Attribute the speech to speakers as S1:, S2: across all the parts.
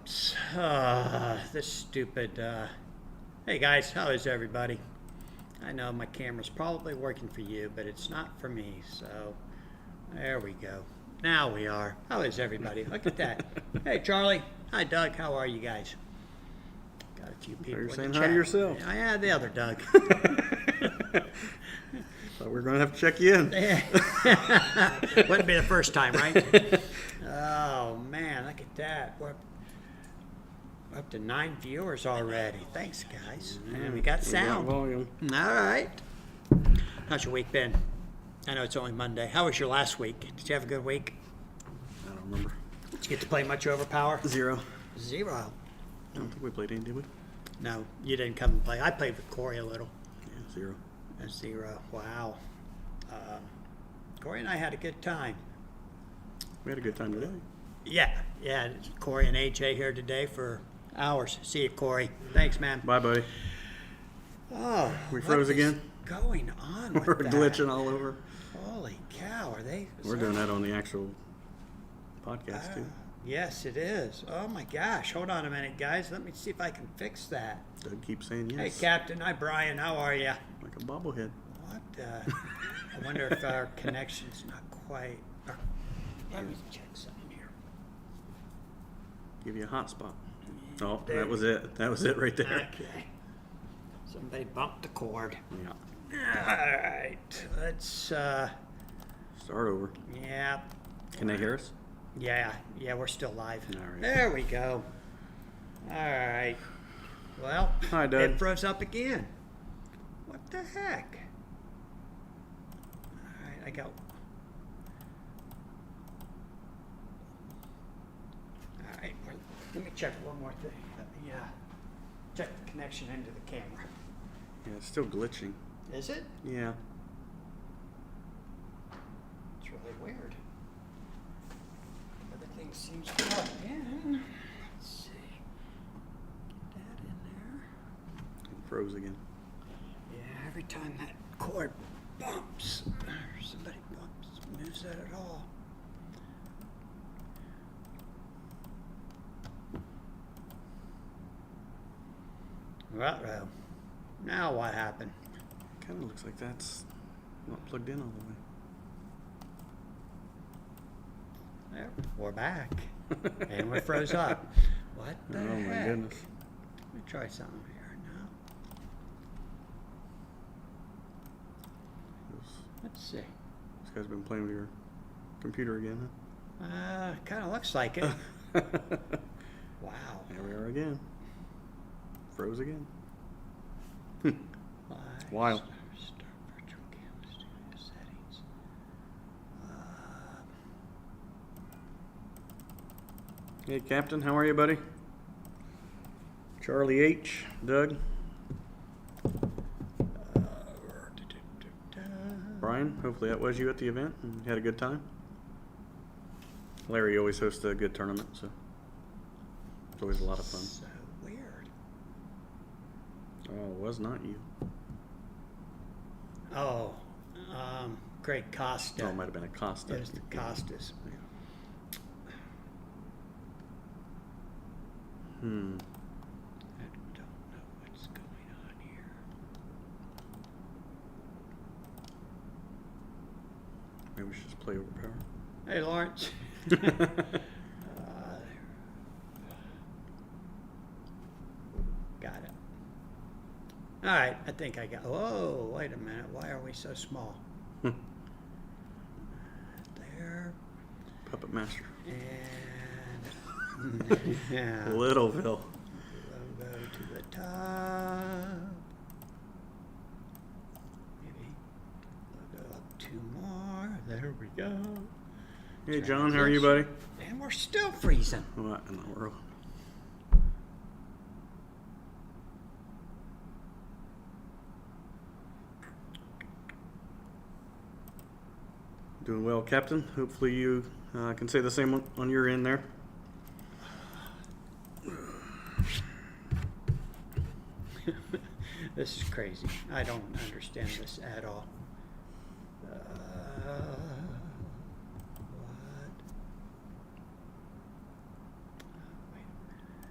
S1: Whoops. This stupid. Hey guys, how is everybody? I know my camera's probably working for you, but it's not for me. So there we go. Now we are. How is everybody? Look at that. Hey Charlie. Hi Doug. How are you guys? Got a few people.
S2: You're
S1: in
S2: saying
S1: the
S2: hi
S1: chat.
S2: to yourself.
S1: Yeah, the other Doug.
S2: Thought we were going to have to check you in.
S1: Wouldn't be the first time, right? Oh man, look at that. We're up to 9 viewers already. Thanks, guys. And we got sound.
S2: volume.
S1: All right. How's your week been? I know it's only Monday. How was your last week? Did you have a good week?
S2: I don't remember.
S1: Did you get to play much Overpower?
S2: 0.
S1: 0.
S2: I don't think we played any, did we?
S1: No, you didn't come and play. I played with Corey a little.
S2: Yeah, 0.
S1: 0. Wow. Corey and I had a good time.
S2: We had a good time today.
S1: Yeah. Corey and AJ here today for hours. See you, Corey. Thanks, man.
S2: Bye, buddy.
S1: Oh,
S2: We froze
S1: what is
S2: again?
S1: going on with
S2: We're
S1: that?
S2: glitching all over.
S1: Holy cow! Are they?
S2: We're doing that on the actual podcast, too.
S1: Yes, it is. Oh my gosh! Hold on a minute, guys. Let me see if I can fix that.
S2: Doug keeps saying
S1: Hey,
S2: yes.
S1: Captain. Hi, Brian. How are you?
S2: Like a bobblehead.
S1: What? I wonder if our connection's not quite. Let me check something here.
S2: Give you a hot spot. Oh,
S1: There
S2: that was it. That was it right there.
S1: Okay. Somebody bumped the cord.
S2: Yeah.
S1: All right. Let's.
S2: Start over.
S1: Yeah.
S2: Can they hear us?
S1: Yeah, we're still live.
S2: All right.
S1: There we go. All right. Well,
S2: Hi, Doug.
S1: it froze up again. What the heck? All right, I got. All right, let me check one more thing. Let me check the connection into the camera.
S2: Yeah, it's still glitching.
S1: Is it?
S2: Yeah.
S1: It's really weird. Everything seems to plug in. Let's see. Get that in there.
S2: It froze again.
S1: Yeah, every time that cord bumps, or somebody moves that at all. Uh-oh. Now what happened?
S2: Kind of looks like that's not plugged in all the way.
S1: There, we're back. And we froze up. What the
S2: Oh my
S1: heck?
S2: goodness.
S1: Let me try something here now. Let's see.
S2: This guy's been playing with your computer again,
S1: Kind of looks like it.
S2: huh?
S1: Wow.
S2: There we are again. Froze again.
S1: Live
S2: Wild.
S1: Start virtual camera studio settings.
S2: Hey, Captain, how are you, buddy? Charlie H. Doug. Brian, hopefully that was you at the event and you had a good time. Larry always hosts a good tournament, so it's always a lot of fun.
S1: So weird.
S2: Oh, it was not you.
S1: Oh, Greg Costa.
S2: Oh, it might have been a Costa.
S1: It was the Costas.
S2: Yeah.
S1: I don't know what's going on here.
S2: Maybe we should just play Overpower.
S1: Hey, Lawrence. Got it. All right, I think I got. Whoa, wait a minute. Why are we so small? There.
S2: Puppet Master.
S1: And yeah.
S2: Littleville.
S1: Logo to the top. Maybe logo up 2 more. There we go.
S2: Hey, John, how are you, buddy?
S1: And we're still freezing.
S2: What in the world? Doing well, Captain. Hopefully you can say the same on your end there.
S1: This is crazy. I don't understand this at all. What? Wait a minute.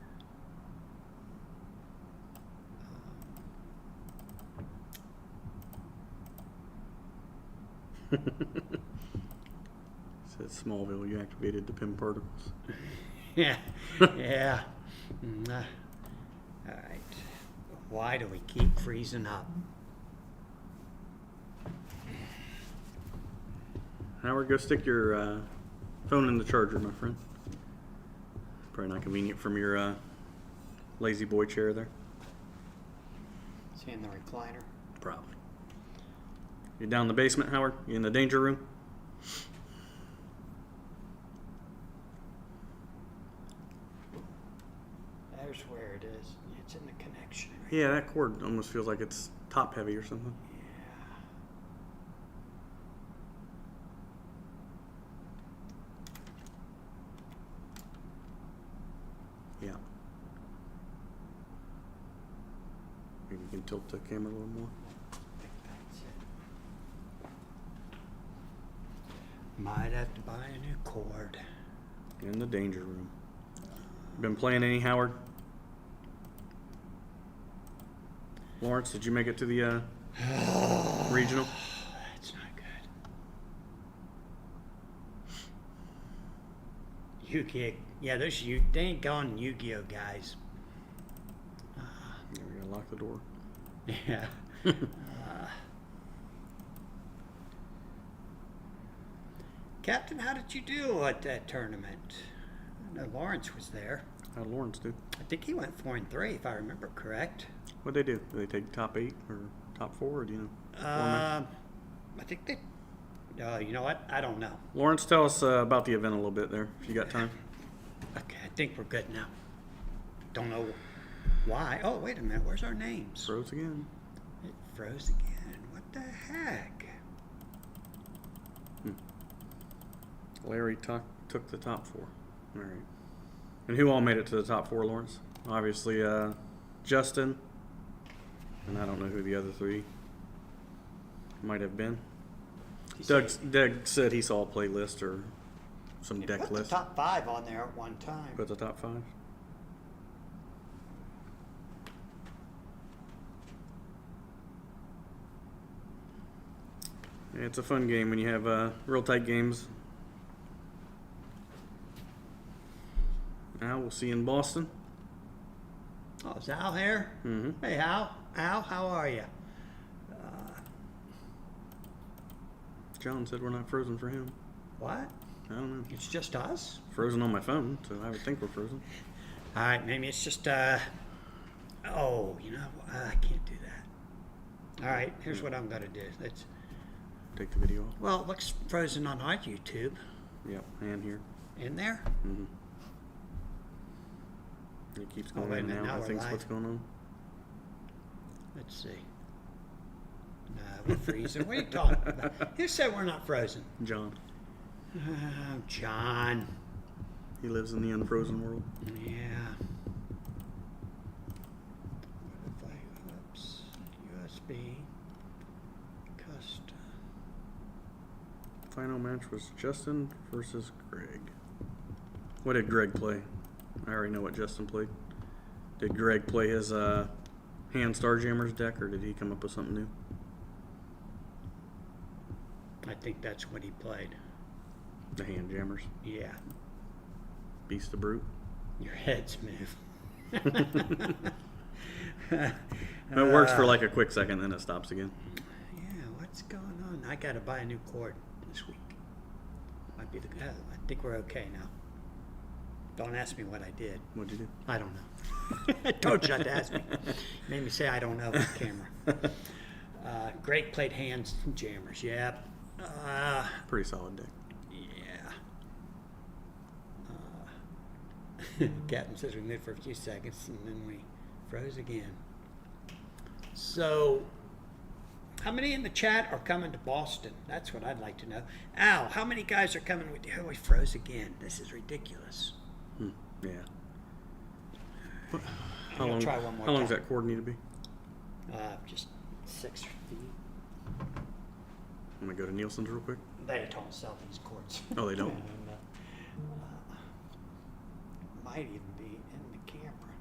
S2: Says Smallville, you activated the PIM particles.
S1: Yeah, yeah. All right. Why do we keep freezing up?
S2: Howard, go stick your phone in the charger, my friend. Probably not convenient from your lazy boy chair there.
S1: Is he in the recliner?
S2: Probably. You down in the basement, Howard? You in the danger room?
S1: There's where it is. It's in the connection. Right?
S2: Yeah, that cord almost feels like it's top heavy or something. Yeah. Maybe you can tilt the camera a little more.
S1: I think that's it. Might have to buy a new cord.
S2: In the danger room. Been playing any, Howard? Lawrence, did you make it to the regional?
S1: That's not good. Yu-Gi-Oh! Yeah, they ain't gone Yu-Gi-Oh guys.
S2: Yeah, we gotta lock the door.
S1: Yeah. Captain, how did you do at that tournament? I know Lawrence was there.
S2: How'd Lawrence do?
S1: I think he went 4-3, if I remember correct.
S2: What'd they do? Did they take top 8 or top 4, or do you know?
S1: I think they. You know what? I don't know.
S2: Lawrence, tell us about the event a little bit there, if you got time.
S1: Okay, I think we're good now. Don't know why. Oh, wait a minute. Where's our names?
S2: Froze again.
S1: It froze again. What the heck?
S2: Larry took the top 4. All right. And who all made it to the top 4, Lawrence? Obviously, Justin. And I don't know who the other 3 might have been. Doug said he saw a playlist or some
S1: He
S2: deck
S1: put
S2: list.
S1: the top 5 on there at one time.
S2: Put the top 5. Yeah, it's a fun game when you have real tight games. Now we'll see you in Boston.
S1: Oh, is Al here?
S2: Mm-hmm.
S1: Hey, Al. Al, how are you?
S2: John said we're not frozen for him.
S1: What?
S2: I don't know.
S1: It's just us?
S2: Frozen on my phone, so I would think we're frozen.
S1: All right, maybe it's just, oh, you know, I can't do that. All right, here's what I'm going to do. Let's,
S2: Take the video off.
S1: well, it looks frozen on our YouTube.
S2: Yep, and here.
S1: In there?
S2: Mm-hmm. It keeps
S1: Oh,
S2: going
S1: wait a
S2: in
S1: minute,
S2: and out.
S1: now
S2: I
S1: we're
S2: think's
S1: live.
S2: what's going on.
S1: Let's see. No, we're freezing. What are you talking about? Who said we're not frozen?
S2: John.
S1: Oh, John.
S2: He lives in the unfrozen world.
S1: Yeah. What if I, oops, USB, custom.
S2: Final match was Justin versus Greg. What did Greg play? I already know what Justin played. Did Greg play his hand Starjammers deck, or did he come up with something new?
S1: I think that's what he played.
S2: The hand jammers.
S1: Yeah.
S2: Beast of Brute.
S1: Your heads move.
S2: It works for like a quick second, then it stops again.
S1: Yeah, what's going on? I got to buy a new cord this week. Might be the. I think we're okay now. Don't ask me what I did.
S2: What'd you do?
S1: I don't know. I told you not to ask me. Made me say I don't know on camera. Greg played hands jammers. Yep.
S2: Pretty solid deck.
S1: Yeah. Captain says we moved for a few seconds and then we froze again. So, how many in the chat are coming to Boston? That's what I'd like to know. Al, how many guys are coming with you? Oh, we froze again. This is ridiculous.
S2: Yeah.
S1: I'm
S2: How
S1: gonna
S2: long?
S1: try one more
S2: How long does
S1: time.
S2: that cord need to be?
S1: Just 6 feet.
S2: I'm gonna go to Nielsen's real quick.
S1: They don't sell these cords.
S2: Oh, they don't?
S1: And, might even be in the camera.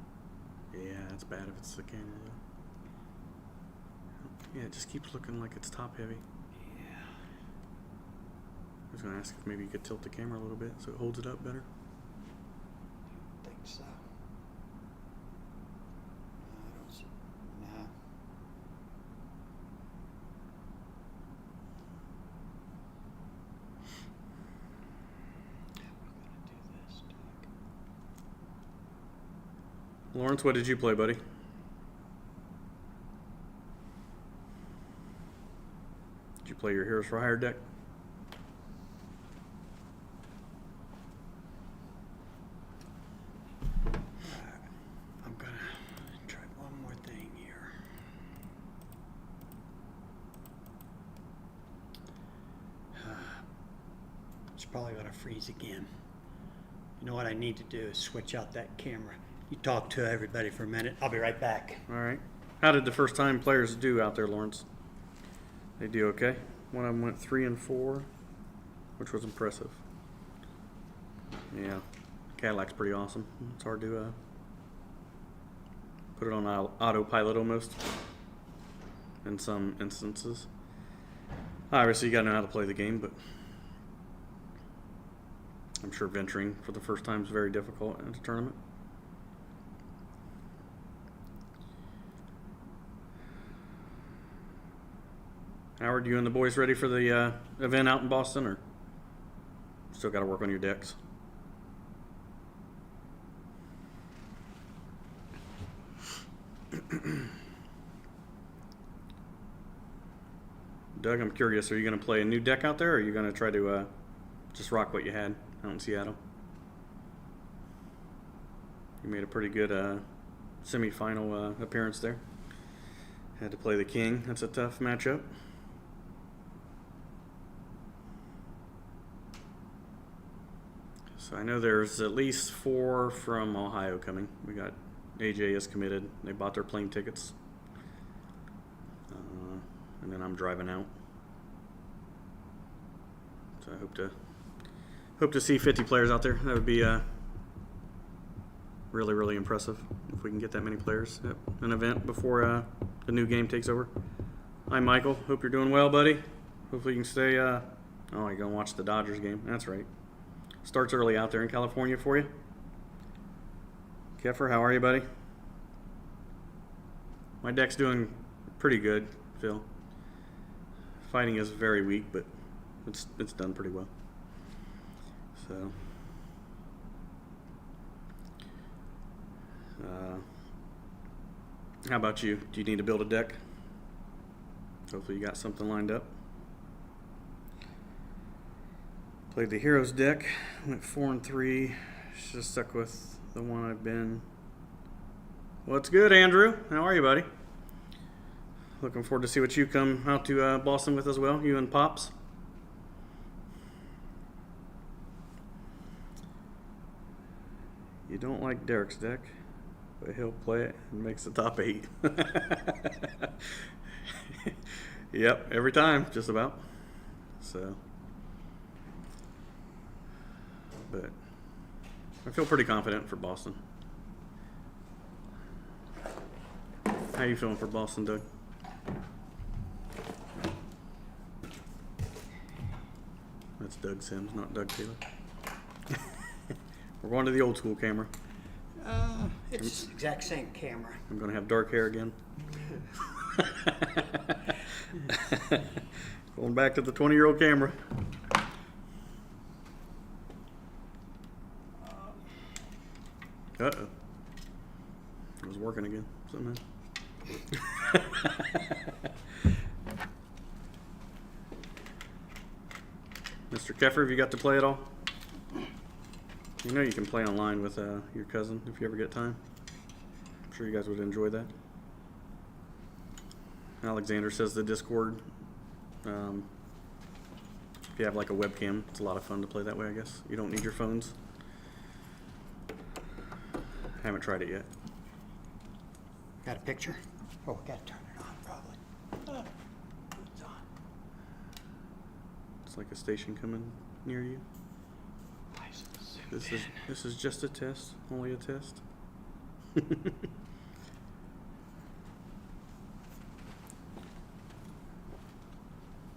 S2: Yeah, that's bad if it's the camera though. Yeah, it just keeps looking like it's top heavy.
S1: Yeah.
S2: was gonna ask if maybe you could tilt the camera a little bit so it holds it up better.
S1: I think so. No, I don't see. No. How are we gonna do this, Doug?
S2: Lawrence, what did you play, buddy? Did you play your Heroes for Hire deck?
S1: I'm gonna try one more thing here. It's probably gonna freeze again. You know what I need to do is switch out that camera. You talk to everybody for a minute. I'll be right back.
S2: All right. How did the first time players do out there, Lawrence? They do okay. One of them went 3 and 4, which was impressive. Yeah, Cadillac's pretty awesome. It's hard to put it on autopilot almost in some instances. Obviously, you gotta know how to play the game, but I'm sure venturing for the first time is very difficult in a tournament. Howard, you and the boys ready for the event out in Boston, or still got to work on your decks? Doug, I'm curious, are you going to play a new deck out there, or are you going to try to just rock what you had out in Seattle? You made a pretty good semi-final appearance there. Had to play the King. That's a tough matchup. So I know there's at least 4 from Ohio coming. We got AJ is committed. They bought their plane tickets. And then I'm driving out. So I hope to see 50 players out there. That would be really, really impressive if we can get that many players at an event before the new game takes over. Hi, Michael. Hope you're doing well, buddy. Hopefully you can stay. Oh, you're going to watch the Dodgers game. That's right. Starts early out there in California for you. Keffer, how are you, buddy? My deck's doing pretty good, Phil. Fighting is very weak, but it's done pretty well. So, how about you? Do you need to build a deck? Hopefully you got something lined up. Played the Heroes deck, went 4 and 3. Just stuck with the one I've been. What's good, Andrew? How are you, buddy? Looking forward to see what you come out to Boston with as well, you and Pops. You don't like Derek's deck, but he'll play it and makes the top 8. Yep, every time, just about. So, but I feel pretty confident for Boston. How you feeling for Boston, Doug? That's Doug Sims, not Doug Taylor. We're going to the old school camera.
S1: It's the exact same camera.
S2: I'm going to have dark hair again. Going back to the 20-year-old camera. Uh-oh. It was working again somehow. Mr. Keffer, have you got to play at all? You know you can play online with your cousin if you ever get time. I'm sure you guys would enjoy that. Alexander says the Discord. If you have like a webcam, it's a lot of fun to play that way, I guess. You don't need your phones. Haven't tried it yet.
S1: Got a picture? Oh, we gotta turn it on, probably. It's on.
S2: It's like a station coming near you.
S1: Why is it zoomed in?
S2: This is just a test, only a test.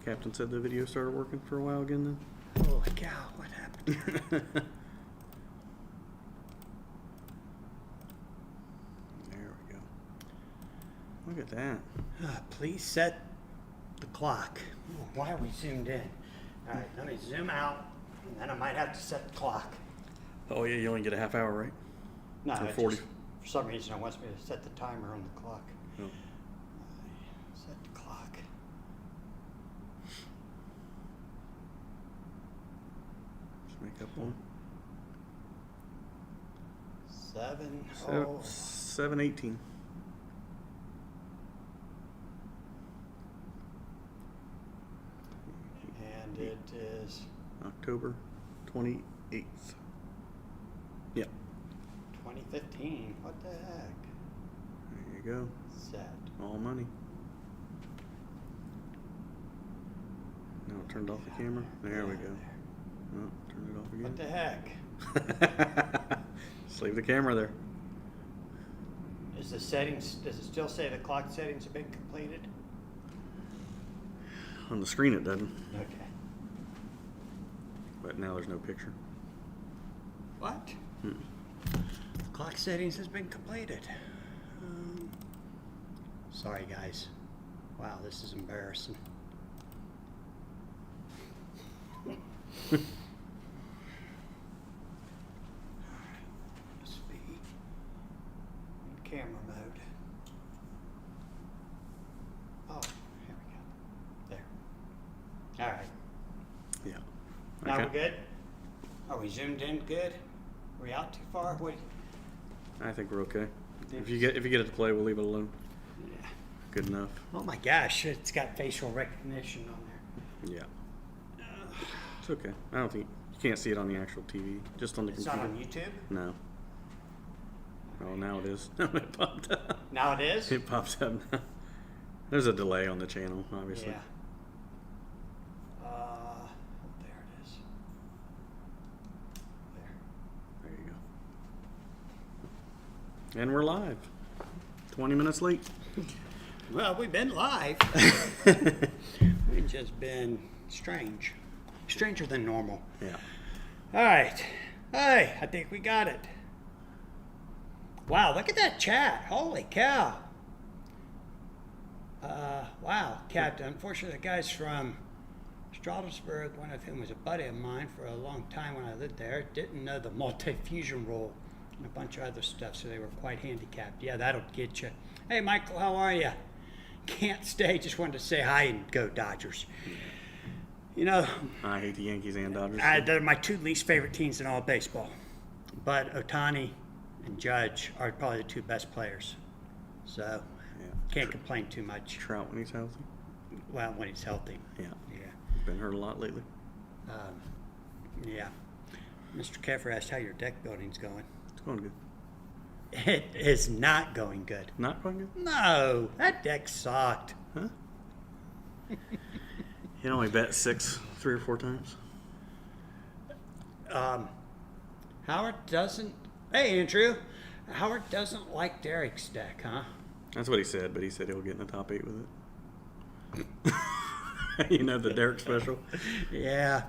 S2: Captain said the video started working for a while again then.
S1: Oh, Holy cow, what happened here?
S2: There we go. Look at that.
S1: Please set the clock. Why are we zoomed in? All right, let me zoom out, and then I might have to set the clock.
S2: Oh yeah, you only get a half hour, right?
S1: No,
S2: Or
S1: it
S2: 40.
S1: just, for some reason, it wants me to set the timer on the clock.
S2: Oh.
S1: Set the clock.
S2: Just make up one. 7:18.
S1: And it is
S2: October 28th. Yep.
S1: 2015. What the heck?
S2: There you go.
S1: Set.
S2: All money. Now it turned off the camera. There we go. Oh, turn it off
S1: What
S2: again.
S1: the heck?
S2: Just leave the camera there.
S1: Is the settings, does it still say the clock settings have been completed?
S2: On the screen it doesn't,
S1: Okay.
S2: but now there's no picture.
S1: What?
S2: Hmm.
S1: Clock settings has been completed. Sorry, guys. Wow, this is embarrassing. Let's be in camera mode. Oh, here we go. There. All right.
S2: Yeah.
S1: Now
S2: Okay.
S1: we're good? Are we zoomed in good? Are we out too far? What?
S2: I think we're okay. If you get it to play, we'll leave it alone.
S1: Yeah.
S2: Good enough.
S1: Oh my gosh, it's got facial recognition on there.
S2: Yeah. It's okay. I don't think you can't see it on the actual TV, just on the
S1: It's
S2: computer.
S1: not on YouTube?
S2: No. Oh, now it is. It popped up.
S1: Now it is?
S2: It pops up now. There's a delay on the channel, obviously.
S1: Yeah. There it is. There.
S2: There you go. And we're live. 20 minutes late.
S1: Well, we've been live. We've just been strange. Stranger than normal.
S2: Yeah.
S1: All right. Hey, I think we got it. Wow, look at that chat. Holy cow. Wow, Captain. Unfortunately, the guys from Stroudsburg, one of whom was a buddy of mine for a long time when I lived there, didn't know the multi-fusion rule and a bunch of other stuff, so they were quite handicapped. Yeah, that'll get you. Hey, Michael, how are you? Can't stay. Just wanted to say hi and go Dodgers. You know,
S2: I hate the Yankees and Dodgers.
S1: they're my two least favorite teams in all of baseball. But Ohtani and Judge are probably the two best players. So,
S2: Yeah.
S1: can't complain too much.
S2: Trout when he's healthy.
S1: Well, when he's healthy.
S2: Yeah.
S1: Yeah.
S2: Been hurt a lot lately.
S1: Yeah. Mr. Keffer asked how your deck building's going.
S2: It's going good.
S1: It is not going good.
S2: Not going good?
S1: No, that deck sucked.
S2: Huh? He only bet 3 or 4 times.
S1: Howard doesn't. Hey, Andrew. Howard doesn't like Derek's deck, huh?
S2: That's what he said, but he said he'll get in the top 8 with it. You know, the Derek special.
S1: Yeah.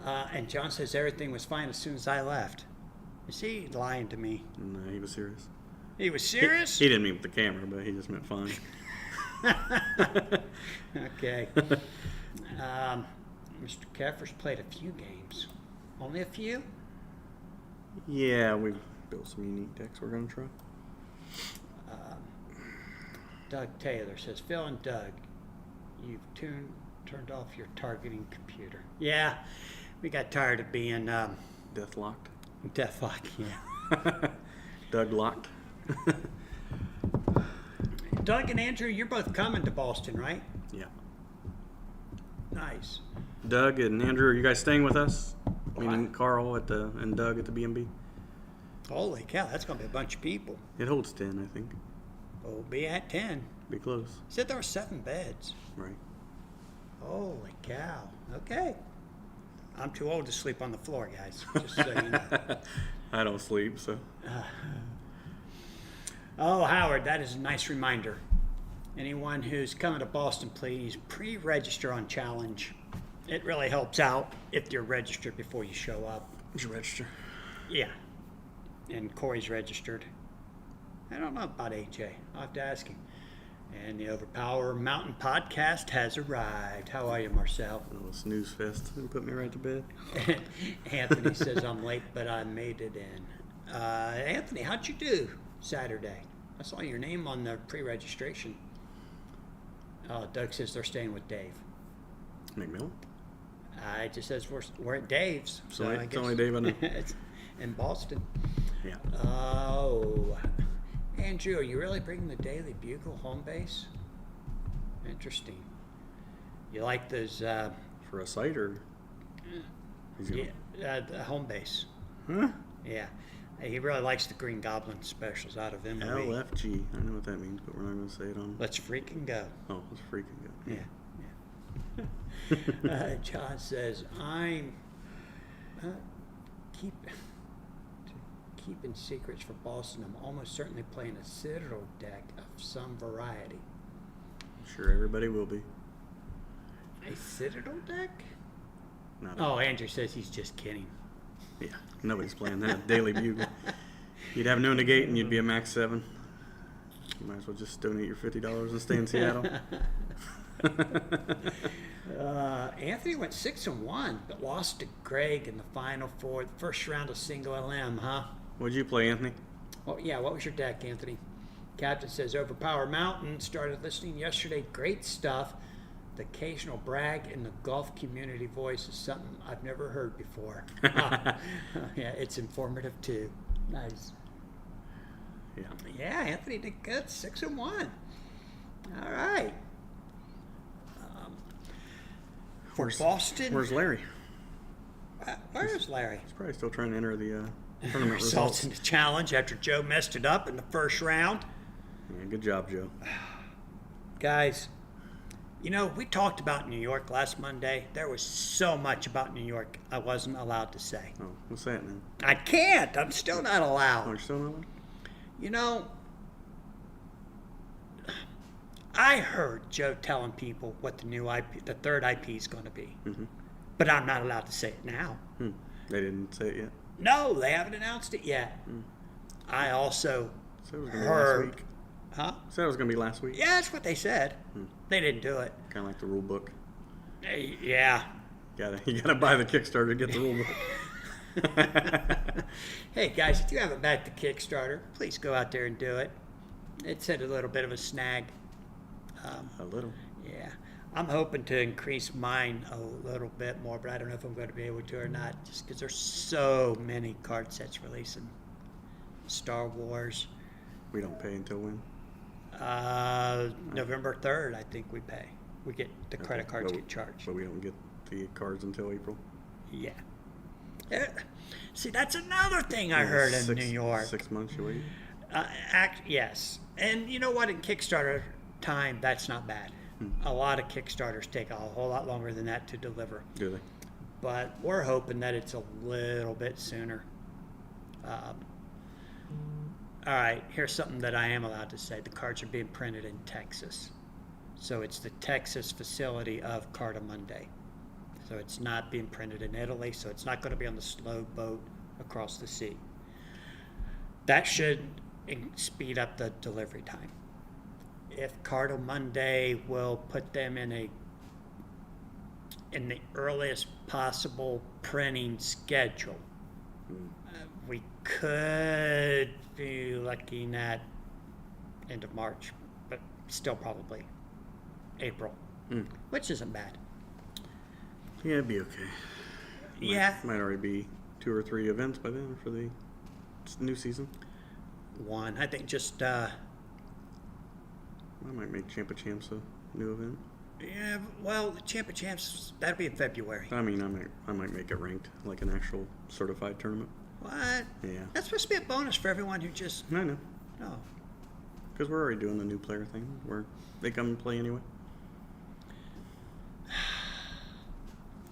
S1: And John says everything was fine as soon as I left. Is he lying to me?
S2: No, he was serious.
S1: He was serious?
S2: He didn't mean with the camera, but he just meant fine.
S1: Okay. Mr. Keffer's played a few games. Only a few?
S2: Yeah, we've built some unique decks we're going to try.
S1: Doug Taylor says, Phil and Doug, you've turned off your targeting computer. Yeah, we got tired of being
S2: Deathlocked.
S1: deathlock. Yeah.
S2: Doug locked.
S1: Doug and Andrew, you're both coming to Boston, right?
S2: Yeah.
S1: Nice.
S2: Doug and Andrew, are you guys staying with us?
S1: Well,
S2: Meaning Carl and Doug at the B&B?
S1: Holy cow, that's going to be a bunch of people.
S2: It holds 10, I think.
S1: We'll be at 10.
S2: Be close.
S1: Said there were 7 beds.
S2: Right.
S1: Holy cow. Okay. I'm too old to sleep on the floor, guys. Just so you know.
S2: I don't sleep, so.
S1: Oh, Howard, that is a nice reminder. Anyone who's coming to Boston, please pre-register on Challenge. It really helps out if you're registered before you show up.
S2: Did you register?
S1: Yeah. And Corey's registered. I don't know about AJ. I'll have to ask him. And the Overpower Mountain podcast has arrived. How are you, Marcel?
S2: Oh, snooze fest. They put me right to bed.
S1: Anthony says I'm late, but I made it in. Anthony, how'd you do Saturday? I saw your name on the pre-registration. Doug says they're staying with Dave.
S2: McMillan?
S1: It just says we're at Dave's.
S2: So
S1: I
S2: it's
S1: guess
S2: only Dave I know.
S1: it's in Boston.
S2: Yeah.
S1: Oh. Andrew, are you really bringing the Daily Bugle home base? Interesting. You like those,
S2: For a site or? He's gonna-
S1: the home base.
S2: Huh?
S1: Yeah. He really likes the Green Goblin specials out of MLE.
S2: LFG. I know what that means, but we're not going to say it on.
S1: Let's freaking go.
S2: Oh, it's freaking good.
S1: Yeah. John says, I'm keeping secrets for Boston. I'm almost certainly playing a Citadel deck of some variety.
S2: I'm sure everybody will be.
S1: A Citadel deck?
S2: Not
S1: Oh, Andrew says he's just kidding.
S2: Yeah, nobody's playing that. Daily Bugle. You'd have no negate and you'd be a max 7. You might as well just donate your $50 and stay in Seattle.
S1: Anthony went 6-1, but lost to Greg in the final four, the first round of single LM, huh?
S2: What'd you play, Anthony?
S1: Well, yeah, what was your deck, Anthony? Captain says Overpower Mountain. Started listening yesterday. Great stuff. The occasional brag in the golf community voice is something I've never heard before. Yeah, it's informative too. Nice.
S2: Yeah.
S1: Yeah, Anthony did good. 6-1. All right. For Boston.
S2: Where's Larry?
S1: Where is Larry?
S2: He's probably still trying to enter the tournament
S1: Results
S2: results.
S1: in the challenge after Joe messed it up in the first round.
S2: Yeah, good job, Joe.
S1: Guys, you know, we talked about New York last Monday. There was so much about New York I wasn't allowed to say.
S2: Oh, what's that now?
S1: I can't. I'm still not
S2: Oh,
S1: allowed.
S2: you're still not one?
S1: You know, I heard Joe telling people what the new IP, the third IP is going to be.
S2: Mm-hmm.
S1: But I'm not allowed to say it now.
S2: They didn't say it yet.
S1: No, they haven't announced it yet. I also
S2: Said it was gonna be
S1: heard.
S2: last week.
S1: Huh?
S2: Said it was gonna be last week.
S1: Yeah, that's what they said. They didn't do it.
S2: Kind of like the rule book.
S1: Yeah.
S2: You gotta buy the Kickstarter to get the rule book.
S1: Hey guys, if you haven't backed the Kickstarter, please go out there and do it. It's had a little bit of a snag.
S2: A little.
S1: Yeah. I'm hoping to increase mine a little bit more, but I don't know if I'm going to be able to or not, just because there's so many card sets releasing. Star Wars.
S2: We don't pay until when?
S1: November 3rd, I think we pay. We get the credit
S2: Okay,
S1: cards
S2: but-
S1: get charged.
S2: But we don't get the cards until April.
S1: Yeah. See, that's another thing I heard in New York.
S2: 6 months you wait.
S1: Yes. And you know what? In Kickstarter time, that's not bad. A lot of Kickstarters take a whole lot longer than that to deliver.
S2: Do they?
S1: But we're hoping that it's a little bit sooner. All right, here's something that I am allowed to say. The cards are being printed in Texas. So it's the Texas facility of Cartamundi. So it's not being printed in Italy, so it's not going to be on the slow boat across the sea. That should speed up the delivery time. If Cartamundi will put them in the earliest possible printing schedule, we could be looking at end of March, but still probably April, which isn't bad.
S2: Yeah, it'd be okay.
S1: Yeah.
S2: Might already be 2 or 3 events by then for the new season.
S1: One, I think just,
S2: I might make Champa Champs a new event.
S1: yeah, well, the Champ of Champs, that'll be in February.
S2: I mean, I might make it ranked, like an actual certified tournament.
S1: What?
S2: Yeah.
S1: That's supposed to be a bonus for everyone who just,
S2: I know.
S1: no.
S2: Because we're already doing the new player thing where they come and play anyway.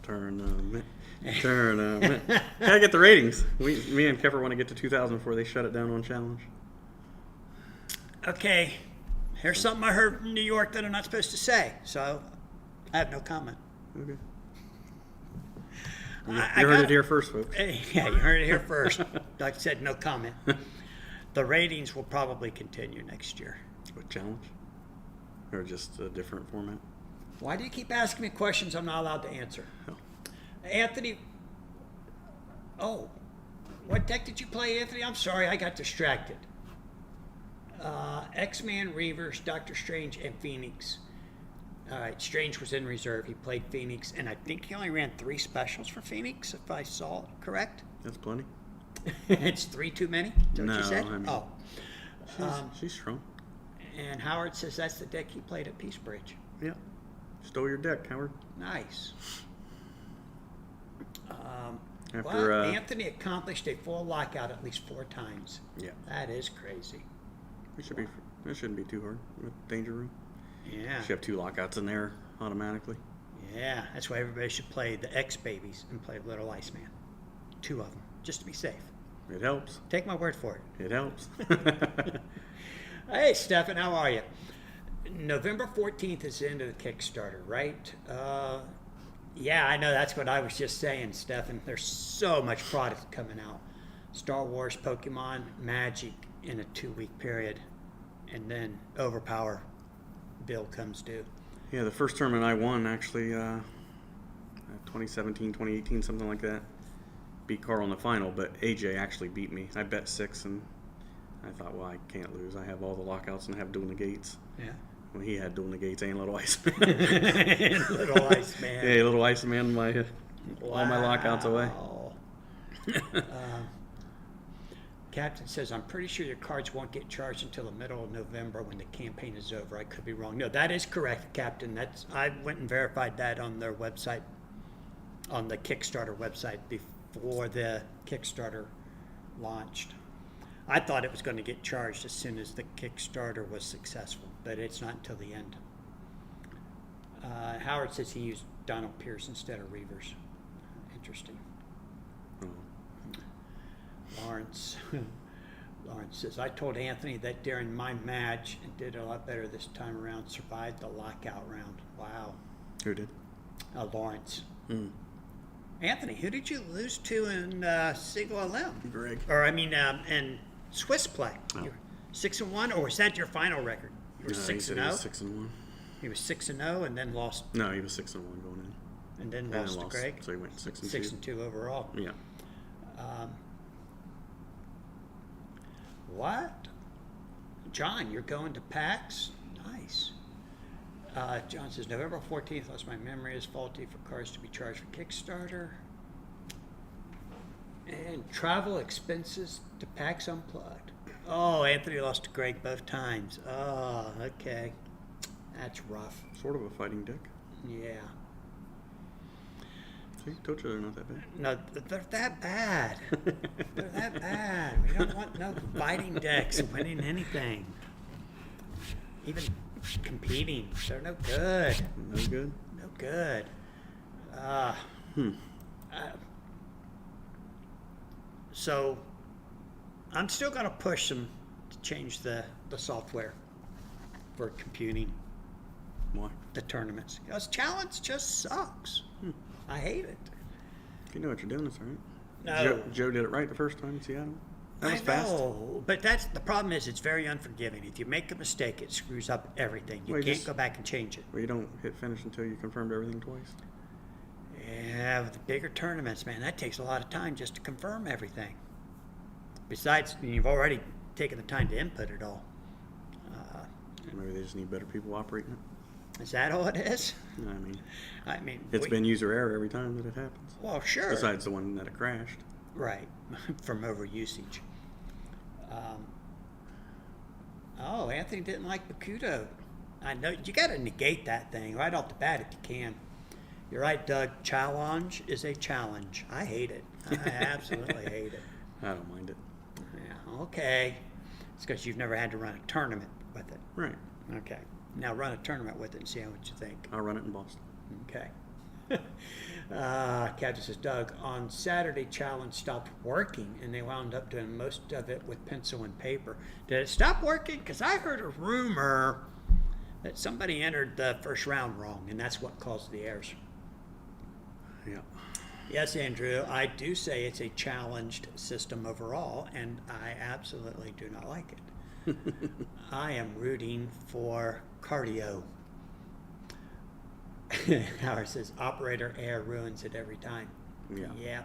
S2: Tournament. Gotta get the ratings. Me and Keffer want to get to 2,000 before they shut it down on challenge.
S1: Okay, here's something I heard from New York that I'm not supposed to say, so I have no comment.
S2: Okay. You
S1: I
S2: heard it
S1: got-
S2: here first, folks.
S1: Yeah, you heard it here first. Like I said, no comment. The ratings will probably continue next year.
S2: What challenge? Or just a different format?
S1: Why do you keep asking me questions I'm not allowed to answer?
S2: Oh.
S1: Anthony, what deck did you play, Anthony? I'm sorry, I got distracted. X-Man, Reavers, Doctor Strange, and Phoenix. All right, Strange was in reserve. He played Phoenix, and I think he only ran 3 specials for Phoenix, if I saw it correct.
S2: That's plenty.
S1: It's 3 too many? Is that what you
S2: No,
S1: said?
S2: I mean-
S1: Oh.
S2: She's strong.
S1: And Howard says that's the deck he played at Peace Bridge.
S2: Yeah. Stole your deck, Howard.
S1: Nice.
S2: After,
S1: Well, Anthony accomplished a full lockout at least 4 times.
S2: Yeah.
S1: That is crazy.
S2: It shouldn't be too hard with Danger Room.
S1: Yeah.
S2: Should have 2 lockouts in there automatically.
S1: Yeah. That's why everybody should play the X Babies and play Little Iceman. 2 of them, just to be safe.
S2: It helps.
S1: Take my word for it.
S2: It helps.
S1: Hey, Stefan, how are you? November 14th is the end of the Kickstarter, right? Yeah, I know. That's what I was just saying, Stefan. There's so much product coming out. Star Wars, Pokemon, Magic in a 2-week period. And then Overpower bill comes due.
S2: Yeah, the first tournament I won actually, 2017, 2018, something like that. Beat Carl in the final, but AJ actually beat me. I bet 6, and I thought, well, I can't lose. I have all the lockouts and I have dual negates.
S1: Yeah.
S2: Well, he had dual negates and Little Iceman.
S1: Little Iceman.
S2: Yeah, Little Iceman, all my lockouts away.
S1: Wow. Captain says, I'm pretty sure your cards won't get charged until the middle of November when the campaign is over. I could be wrong. No, that is correct, Captain. I went and verified that on their website, on the Kickstarter website before the Kickstarter launched. I thought it was going to get charged as soon as the Kickstarter was successful, but it's not until the end. Howard says he used Donald Pierce instead of Reavers. Interesting.
S2: Oh.
S1: Lawrence says, I told Anthony that during my match and did a lot better this time around, survived the lockout round. Wow.
S2: Who did?
S1: Lawrence.
S2: Mm.
S1: Anthony, who did you lose to in single LM?
S2: Greg.
S1: Or, in Swiss play?
S2: Oh.
S1: You were 6-1, or was that your final record? You were
S2: No,
S1: 6-0?
S2: he said he was 6-1.
S1: He was 6-0 and then lost,
S2: No, he was 6-1 going in.
S1: and then
S2: And
S1: lost
S2: then
S1: to Greg.
S2: So he went 6-2.
S1: 6-2 overall.
S2: Yeah.
S1: What? John, you're going to PAX? Nice. John says, November 14th, unless my memory is faulty, for cards to be charged for Kickstarter. And travel expenses to PAX Unplugged. Oh, Anthony lost to Greg both times. Oh, okay. That's rough.
S2: Sort of a fighting deck.
S1: Yeah.
S2: See, told you they're not that bad.
S1: No, they're that bad. They're that bad. We don't want no fighting decks winning anything. Even competing. They're no good.
S2: No good?
S1: No good. So, I'm still going to push them to change the software for computing
S2: Why?
S1: the tournaments. Because challenge just sucks. I hate it.
S2: If you know what you're doing, it's all right.
S1: No.
S2: Joe did it right the first time in Seattle. That was
S1: I
S2: fast.
S1: know, but that's the problem. Is it's very unforgiving. If you make a mistake, it screws up everything. You
S2: Well,
S1: can't
S2: just-
S1: go back and change it.
S2: Well, you don't hit finish until you confirmed everything twice.
S1: Yeah, with the bigger tournaments, man, that takes a lot of time just to confirm everything. Besides, you've already taken the time to input it all.
S2: Maybe they just need better people operating it.
S1: Is that all it is?
S2: I mean,
S1: I mean,
S2: it's been user error every time that it happens.
S1: well, sure,
S2: Besides the one that it crashed.
S1: right, from overusage. Oh, Anthony didn't like Bakudo. I know you got to negate that thing right off the bat if you can. You're right, Doug. Challenge is a challenge. I hate it. I absolutely hate it.
S2: I don't mind it.
S1: Yeah, okay. It's because you've never had to run a tournament with it.
S2: Right.
S1: Okay. Now run a tournament with it and see what you think.
S2: I'll run it in Boston.
S1: Okay. Captain says, Doug, on Saturday, Challenge stopped working, and they wound up doing most of it with pencil and paper. Did it stop working? Because I heard a rumor that somebody entered the first round wrong, and that's what caused the errors.
S2: Yeah.
S1: Yes, Andrew, I do say it's a challenged system overall, and I absolutely do not like it. I am rooting for cardio. Howard says, operator error ruins it every time.
S2: Yeah.
S1: Yeah.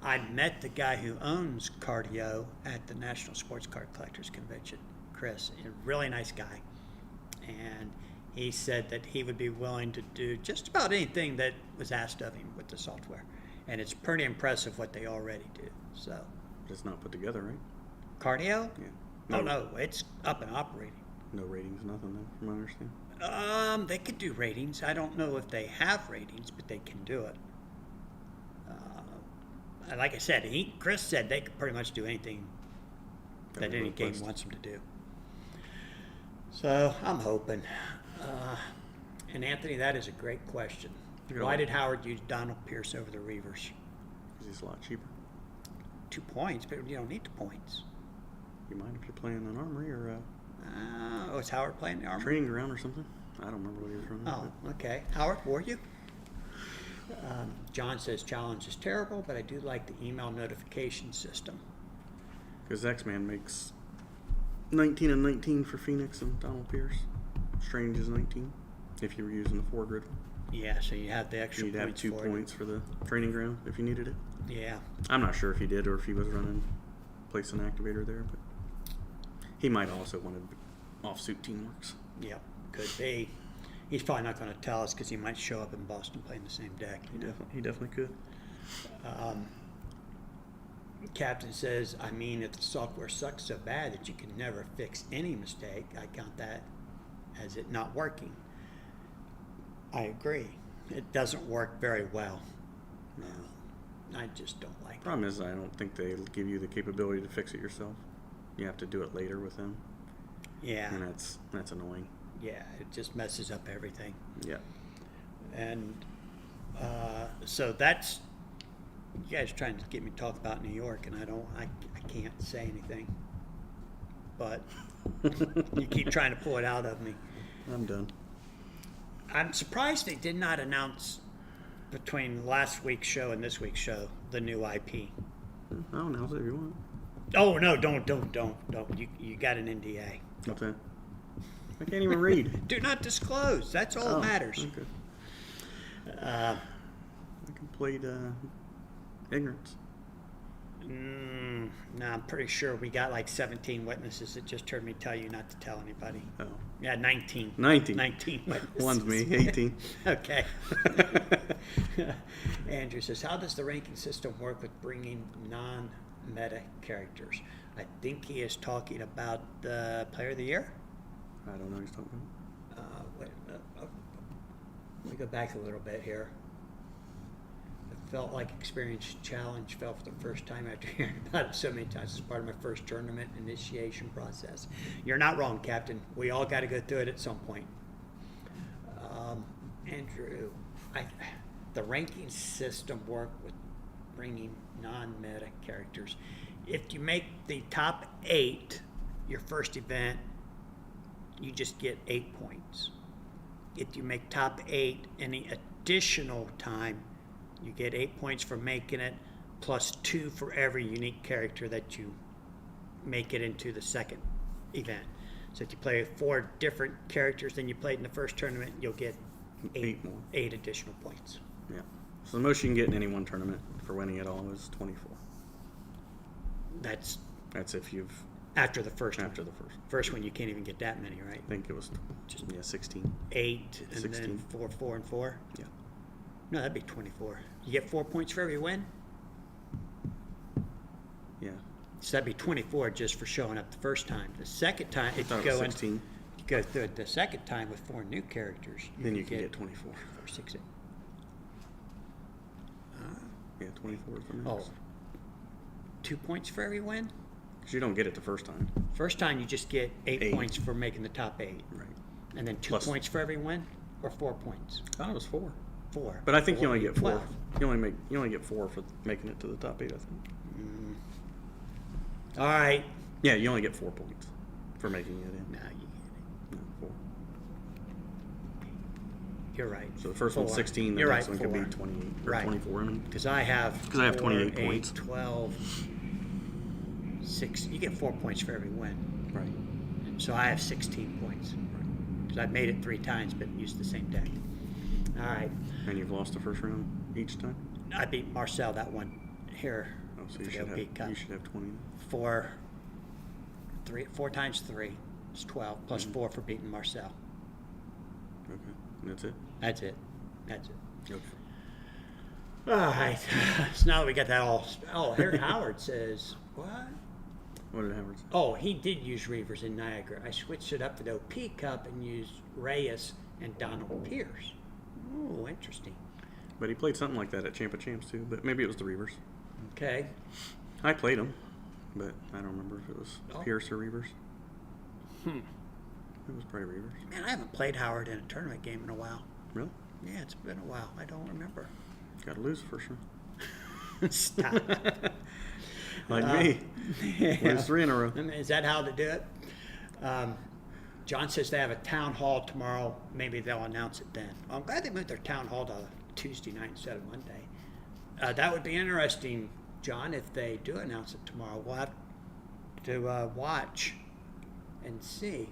S1: I met the guy who owns Cardio at the National Sports Card Collectors Convention, Chris, a really nice guy. And he said that he would be willing to do just about anything that was asked of him with the software. And it's pretty impressive what they already do. So,
S2: It's not put together, right?
S1: Cardio?
S2: Yeah.
S1: Oh, no, it's up and operating.
S2: No ratings, nothing, then, from what I understand.
S1: They could do ratings. I don't know if they have ratings, but they can do it. Like I said, Chris said they could pretty much do anything that any game wants them to do. So I'm hoping. And Anthony, that is a great question. Why did Howard use Donald Pierce over the Reavers?
S2: Because he's a lot cheaper.
S1: 2 points, but you don't need the points.
S2: You mind if you're playing an armory or
S1: Is Howard playing the Army?
S2: training ground or something? I don't remember what he was running.
S1: Oh, okay. Howard, were you? John says challenge is terrible, but I do like the email notification system.
S2: Because X-Man makes 19 and 19 for Phoenix and Donald Pierce. Strange is 19 if you were using the 4-grid.
S1: Yeah, so you have the extra
S2: You'd have
S1: points
S2: 2
S1: for it.
S2: points for the training ground if you needed it.
S1: Yeah.
S2: I'm not sure if he did or if he was running place an activator there, but he might also wanted offsuit teamworks.
S1: Yep, could be. He's probably not going to tell us because he might show up in Boston playing the same deck.
S2: He definitely could.
S1: Captain says, I mean, if the software sucks so bad that you can never fix any mistake, I count that as it not working. I agree. It doesn't work very well. No, I just don't like it.
S2: Problem is, I don't think they give you the capability to fix it yourself. You have to do it later with them,
S1: Yeah,
S2: and that's annoying.
S1: yeah, it just messes up everything.
S2: Yeah.
S1: And so that's, you guys are trying to get me to talk about New York, and I can't say anything. But you keep trying to pull it out of me.
S2: I'm done.
S1: I'm surprised they did not announce between last week's show and this week's show the new IP.
S2: I'll announce it if you want.
S1: Oh no! Don't! You got an NDA.
S2: What's that? I can't even read.
S1: Do not disclose. That's all that matters.
S2: Okay. I can plead ignorance.
S1: No, I'm pretty sure we got like 17 witnesses that just heard me tell you not to tell anybody.
S2: Oh.
S1: Yeah, 19.
S2: 19.
S1: 19 witnesses.
S2: One's me, 18.
S1: Okay. Andrew says, how does the ranking system work with bringing non-meta characters? I think he is talking about the Player of the Year.
S2: I don't know what he's talking
S1: Let me go back a little bit here. It felt like Experience Challenge fell for the first time after hearing about it so many times as part of my first tournament initiation process. You're not wrong, Captain. We all got to go through it at some point. Andrew, the ranking system work with bringing non-meta characters. If you make the top 8 your first event, you just get 8 points. If you make top 8 any additional time, you get 8 points for making it, plus 2 for every unique character that you make it into the second event. So if you play 4 different characters than you played in the first tournament, you'll get
S2: 8 more.
S1: 8 additional points.
S2: Yeah. So the most you can get in any one tournament for winning it all is 24.
S1: That's
S2: That's if you've
S1: after the first
S2: after
S1: one.
S2: the first.
S1: First one, you can't even get that many, right?
S2: I think it was 16.
S1: 8 and
S2: 16.
S1: then 4, 4, and 4.
S2: Yeah.
S1: No, that'd be 24. You get 4 points for every win?
S2: Yeah.
S1: So that'd be 24 just for showing up the first time. The second time, if
S2: thought
S1: you
S2: it was
S1: go in,
S2: 16.
S1: you go through it the second time with 4 new characters,
S2: Then you can get 24.
S1: 4, 6, 8.
S2: Yeah, 24 is the max.
S1: Oh, 2 points for every win?
S2: Because you don't get it the first time.
S1: First time you just get 8
S2: 8.
S1: points for making the top 8.
S2: Right.
S1: And then 2
S2: Plus-
S1: points for every win? Or 4 points?
S2: I thought it was 4.
S1: 4.
S2: But I think you
S1: 4,
S2: only get 4.
S1: 12.
S2: You only get 4 for making it to the top 8, I think.
S1: All right.
S2: Yeah, you only get 4 points for making it in.
S1: Now you get it.
S2: No, 4.
S1: You're right.
S2: So the first one's
S1: 4.
S2: 16, the
S1: You're
S2: next
S1: right,
S2: one could
S1: 4.
S2: be 28 or
S1: Right.
S2: 24. I mean,
S1: Because I have
S2: 28
S1: 4, 8,
S2: points.
S1: 12, 6. You get 4 points for every win.
S2: right.
S1: So I have 16 points. Because I've made it 3 times, but used the same deck. All right.
S2: And you've lost the first round each time.
S1: I beat Marcel that one here.
S2: Oh, so
S1: for
S2: you
S1: the
S2: should
S1: OP
S2: have
S1: Cup.
S2: 20.
S1: 4 times 3 is 12, plus 4 for beating Marcel.
S2: Okay, and that's it.
S1: That's it. That's it.
S2: Okay.
S1: All right. So now that we got that all. Oh, Harry Howard says, what?
S2: What did Howard say?
S1: Oh, he did use Reavers in Niagara. I switched it up for the OP Cup and used Reyes and Donald Pierce. Oh, interesting.
S2: But he played something like that at Champ of Champs too. But maybe it was the Reavers.
S1: Okay.
S2: I played him, but I don't remember if it was
S1: Oh.
S2: Pierce or Reavers. It was probably Reavers.
S1: Man, I haven't played Howard in a tournament game in a while.
S2: Really?
S1: Yeah, it's been a while. I don't remember.
S2: Got to lose for sure.
S1: Stop.
S2: Like me.
S1: Yeah.
S2: Lose 3 in a row.
S1: I mean, is that how to do it? John says they have a town hall tomorrow. Maybe they'll announce it then. Well, I'm glad they moved their town hall to Tuesday night instead of Monday. That would be interesting, John, if they do announce it tomorrow. We'll have to watch and see.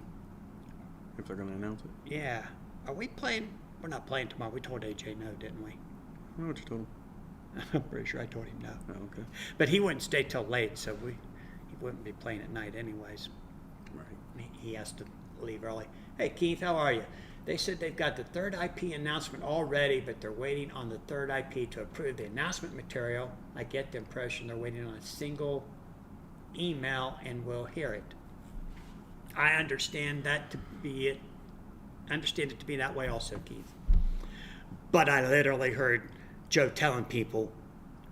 S2: If they're going to announce it.
S1: Yeah. Are we playing? We're not playing tomorrow. We told AJ no, didn't we?
S2: I know what you told him.
S1: I'm pretty sure I told him no.
S2: Oh, okay.
S1: But he wouldn't stay till late, so he wouldn't be playing at night anyways.
S2: Right.
S1: He has to leave early. Hey, Keith, how are you? They said they've got the third IP announcement all ready, but they're waiting on the third IP to approve the announcement material. I get the impression they're waiting on a single email and we'll hear it. I understand that to be it. I understand it to be that way also, Keith. But I literally heard Joe telling people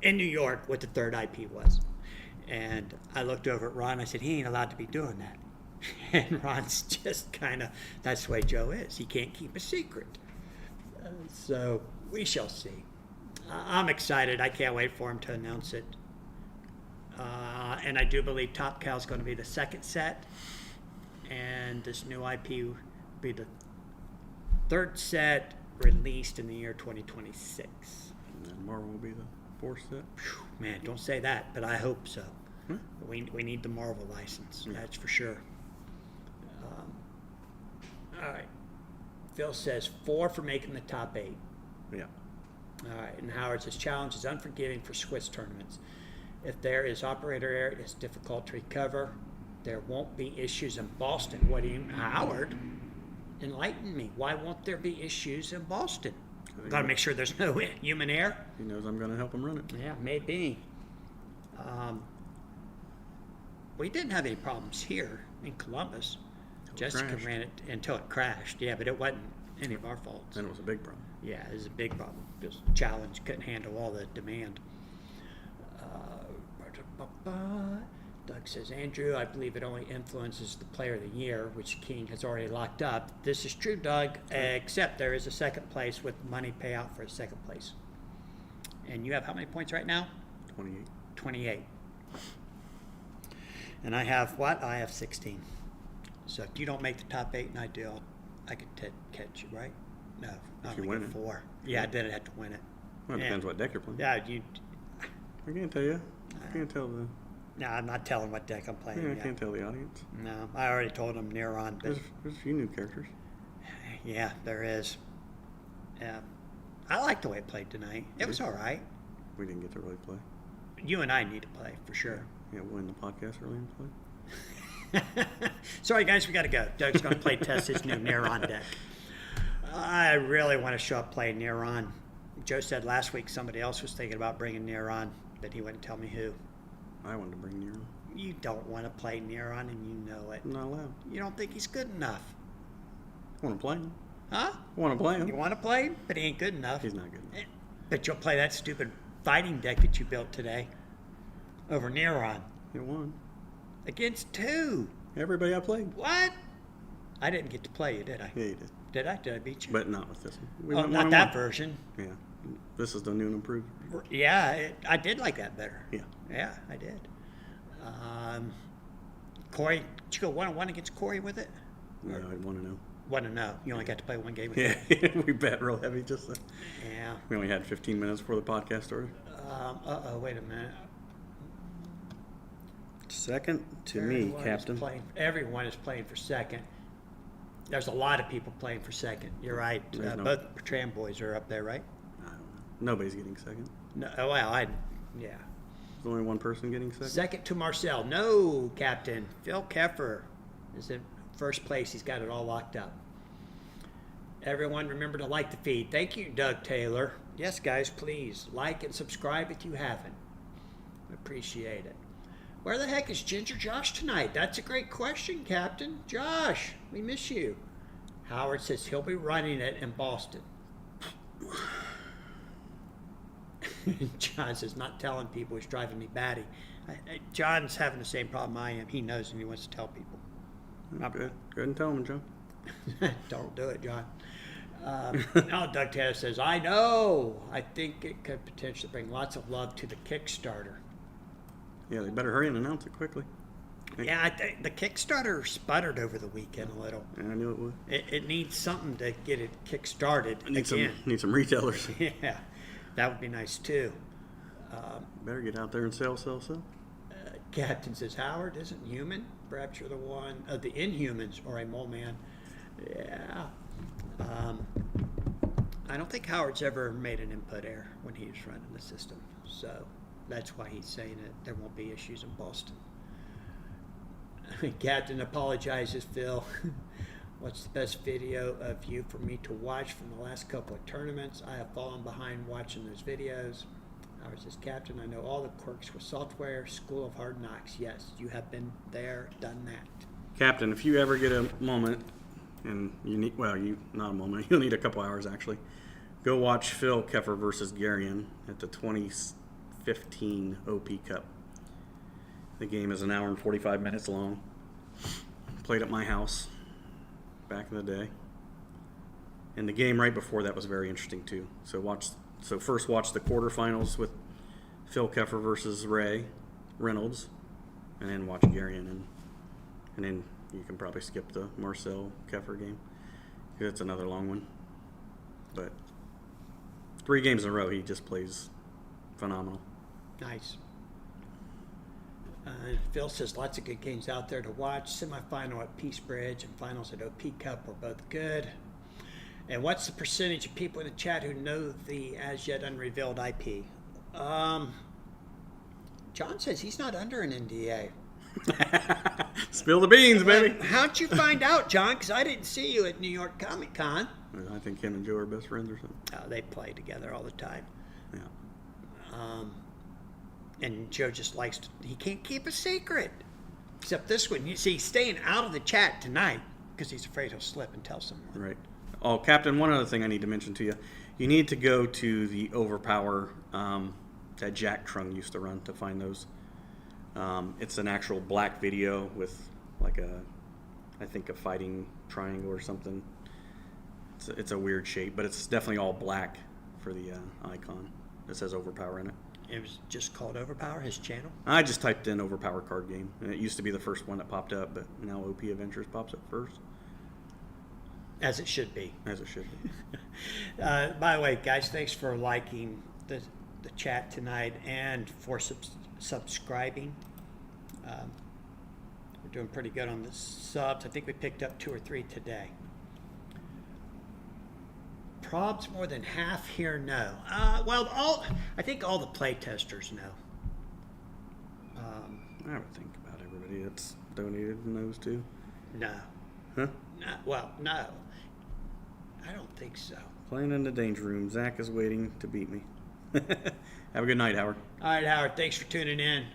S1: in New York what the third IP was. And I looked over at Ron. I said, he ain't allowed to be doing that. And Ron's just kind of, that's the way Joe is. He can't keep a secret. So we shall see. I'm excited. I can't wait for him to announce it. And I do believe Top Cow is going to be the second set. And this new IP will be the third set released in the year 2026.
S2: And then Marvel will be the 4th set.
S1: Whew, man, don't say that, but I hope so.
S2: Hmm?
S1: We need the Marvel license,
S2: Yeah.
S1: that's for sure. All right. Phil says 4 for making the top 8.
S2: Yeah.
S1: All right, and Howard says challenge is unforgiving for Swiss tournaments. If there is operator error, it's difficult to recover. There won't be issues in Boston. What do you, Howard? Enlighten me. Why won't there be issues in Boston? Got to make sure there's no human error.
S2: He knows I'm going to help him run it.
S1: Yeah, maybe. We didn't have any problems here in Columbus. Jessica
S2: crashed.
S1: ran it until it crashed. Yeah, but it wasn't any of our faults.
S2: And it was a big problem.
S1: Yeah, it was a big problem. This challenge couldn't handle all the demand. Doug says, Andrew, I believe it only influences the player of the year, which King has already locked up. This is true, Doug, except there is a second place with money payout for a second place. And you have how many points right now?
S2: 28.
S1: 28. And I have what? I have 16. So if you don't make the top 8 and I do, I could catch you, right? No, I
S2: If you
S1: only
S2: win
S1: get
S2: it.
S1: 4. Yeah, I did have to win it.
S2: Well, it
S1: Yeah.
S2: depends what deck you're playing.
S1: Yeah, you.
S2: I can't tell you. I can't tell the.
S1: No, I'm not telling what deck I'm playing
S2: Yeah, I
S1: yet.
S2: can't tell the audience.
S1: No, I already told them Neuron, but
S2: There's a few new characters.
S1: yeah, there is. Yeah, I like the way it played tonight. It was all right.
S2: We didn't get to really play.
S1: You and I need to play for sure.
S2: Yeah, we'll end the podcast early and play.
S1: Sorry, guys, we got to go. Doug's going to play test his new Neuron deck. I really want to show up playing Neuron. Joe said last week somebody else was thinking about bringing Neuron, but he wouldn't tell me who.
S2: I wanted to bring Nero.
S1: You don't want to play Neuron, and you know it.
S2: I'm not allowed.
S1: You don't think he's good enough.
S2: I want to play him.
S1: Huh?
S2: I want to play him.
S1: You want to play him, but he ain't good enough.
S2: He's not good enough.
S1: But you'll play that stupid fighting deck that you built today over Neuron
S2: It won.
S1: against 2.
S2: Everybody I played.
S1: What? I didn't get to play you, did I?
S2: Yeah, you did.
S1: Did I? Did I beat you?
S2: But not with this one. We
S1: Oh,
S2: went
S1: not that
S2: 1-1.
S1: version.
S2: Yeah. This is the new and improved.
S1: Yeah, I did like that better.
S2: Yeah.
S1: Yeah, I did. Corey, did you go 1-1 against Corey with it?
S2: No, I'd want to know.
S1: Want to know? You only got to play one game.
S2: Yeah, we bet real heavy just then.
S1: Yeah.
S2: We only had 15 minutes before the podcast started.
S1: Wait a minute.
S2: Second to me,
S1: Everyone is
S2: Captain.
S1: Everyone is playing for second. There's a lot of people playing for second. You're right.
S2: There's no-
S1: Both Bertrand boys are up there, right?
S2: I don't know. Nobody's getting second.
S1: No. Well, yeah.
S2: There's only one person getting second.
S1: Second to Marcel. No, Captain. Phil Keffer is in first place. He's got it all locked up. Everyone remember to like the feed. Thank you, Doug Taylor. Yes, guys, please like and subscribe if you haven't. Appreciate it. Where the heck is Ginger Josh tonight? That's a great question, Captain. Josh, we miss you. Howard says he'll be running it in Boston. John says, not telling people is driving me batty. John's having the same problem I am. He knows and he wants to tell people.
S2: Good. Go ahead and tell him, John.
S1: Don't do it, John. Now Doug Taylor says, I know. I think it could potentially bring lots of love to the Kickstarter.
S2: Yeah, they better hurry and announce it quickly.
S1: Yeah, I think the Kickstarter sputtered over the weekend a little.
S2: Yeah, I knew it would.
S1: It needs something to get it kick-started
S2: Need
S1: again.
S2: some retailers.
S1: Yeah, that would be nice too.
S2: Better get out there and sell.
S1: Captain says, Howard isn't human. Perhaps you're the one of the Inhumans or a mole man. Yeah. I don't think Howard's ever made an input error when he was running the system. So that's why he's saying that there won't be issues in Boston. Captain apologizes, Phil. What's the best video of you for me to watch from the last couple of tournaments? I have fallen behind watching those videos. Howard says, Captain, I know all the quirks with software, School of Hard Knocks. Yes, you have been there, done that.
S2: Captain, if you ever get a moment, and you need, not a moment, you'll need a couple hours actually, go watch Phil Keffer versus Garion at the 2015 OP Cup. The game is an hour and 45 minutes long. Played at my house back in the day. And the game right before that was very interesting too. So first watch the quarterfinals with Phil Keffer versus Ray Reynolds, and then watch Garion, and then you can probably skip the Marcel Keffer game. It's another long one. But 3 games in a row, he just plays phenomenal.
S1: Nice. Phil says lots of good games out there to watch. Semifinal at Peace Bridge and finals at OP Cup were both good. And what's the percentage of people in the chat who know the as yet unrevealed IP? John says he's not under an NDA.
S2: Spill the beans, baby.
S1: How'd you find out, John? Because I didn't see you at New York Comic Con.
S2: I think him and Joe are best friends or something.
S1: Oh, they play together all the time.
S2: Yeah.
S1: And Joe just likes to, he can't keep a secret. Except this one. You see, he's staying out of the chat tonight because he's afraid he'll slip and tell someone.
S2: Right. Oh, Captain, one other thing I need to mention to you. You need to go to the Overpower that Jack Trung used to run to find those. It's an actual black video with like I think a fighting triangle or something. It's a weird shape, but it's definitely all black for the icon. It says Overpower in it.
S1: It was just called Overpower, his channel.
S2: I just typed in Overpower card game, and it used to be the first one that popped up, but now OP Adventures pops up first.
S1: As it should be.
S2: As it should be.
S1: By the way, guys, thanks for liking the chat tonight and for subscribing. We're doing pretty good on the subs. I think we picked up 2 or 3 today. Probs more than half here know. I think all the play testers know.
S2: I would think about everybody that's donated in those too.
S1: No.
S2: Huh?
S1: No. I don't think so.
S2: Playing in the danger room. Zach is waiting to beat me. Have a good night, Howard.
S1: All right, Howard, thanks for tuning in.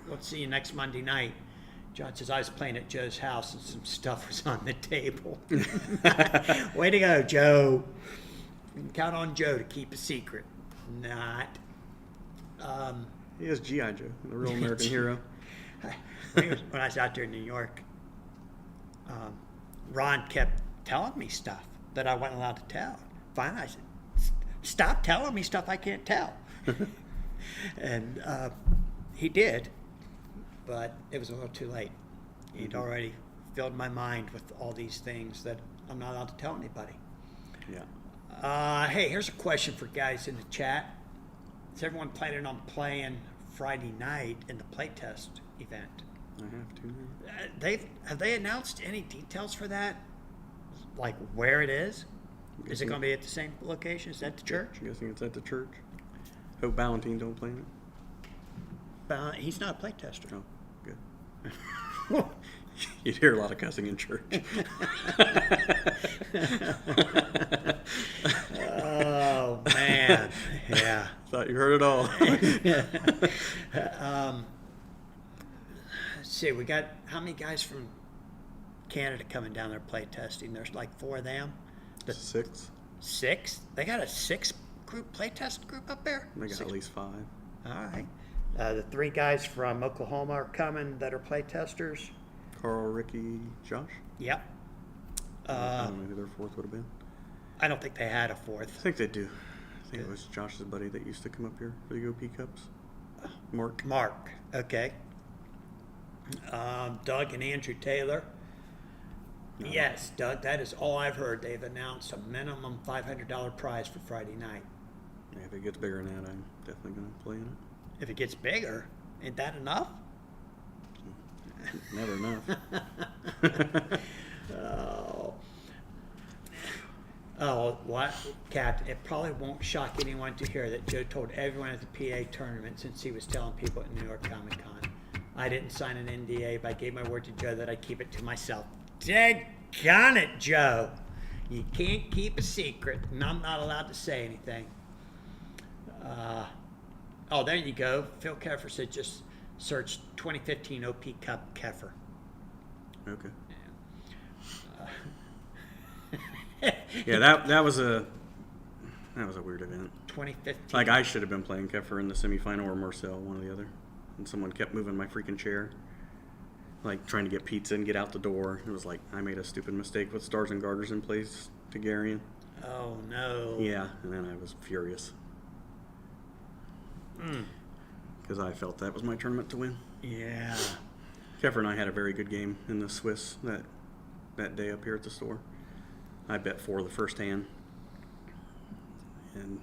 S1: We'll see you next Monday night. John says, I was playing at Joe's house and some stuff was on the table. Way to go, Joe. You can count on Joe to keep a secret. Not.
S2: He is G.I. Joe, the real American hero.
S1: When I was out there in New York, Ron kept telling me stuff that I wasn't allowed to tell. Finally, I said, stop telling me stuff I can't tell. And he did, but it was a little too late. He'd already filled my mind with all these things that I'm not allowed to tell anybody.
S2: Yeah.
S1: Hey, here's a question for guys in the chat. Is everyone planning on playing Friday night in the playtest event?
S2: I have to.
S1: Have they announced any details for that? Like where it is? Is it going to be at the same location? Is that the church?
S2: I'm guessing it's at the church. Hope Valentine don't play in it.
S1: He's not a playtester.
S2: Oh, good. You'd hear a lot of cussing in church.
S1: Oh man, yeah.
S2: Thought you heard it all.
S1: Let's see, we got how many guys from Canada coming down there play testing? There's like 4 of them.
S2: 6.
S1: 6? They got a 6 group playtest group up there?
S2: They got
S1: 6.
S2: at least 5.
S1: All right. The 3 guys from Oklahoma are coming that are playtesters.
S2: Carl, Ricky, Josh.
S1: Yep.
S2: I don't know who their 4th would have been.
S1: I don't think they had a 4th.
S2: I think they do. I think it was Josh's buddy that used to come up here for the OP Cups. Mark.
S1: Mark, okay. Doug and Andrew Taylor.
S2: No.
S1: Yes, Doug, that is all I've heard. They've announced a minimum $500 prize for Friday night.
S2: Yeah, if it gets bigger than that, I'm definitely going to play in it.
S1: If it gets bigger, ain't that enough?
S2: Never enough.
S1: Oh, what, Captain? It probably won't shock anyone to hear that Joe told everyone at the PA tournament since he was telling people at New York Comic Con. I didn't sign an NDA, but I gave my word to Joe that I'd keep it to myself. Daggone it, Joe. You can't keep a secret, and I'm not allowed to say anything. Oh, there you go. Phil Keffer said just search 2015 OP Cup Keffer.
S2: Okay. Yeah, that was a weird event.
S1: 2015.
S2: Like I should have been playing Keffer in the semifinal or Marcel, one or the other. And someone kept moving my freaking chair. Like trying to get pizza and get out the door. It was like I made a stupid mistake with stars and garters in place to Garion.
S1: Oh, no.
S2: Yeah, and then I was furious. Because I felt that was my tournament to win.
S1: Yeah.
S2: Keffer and I had a very good game in the Swiss that day up here at the store. I bet 4 the first hand. And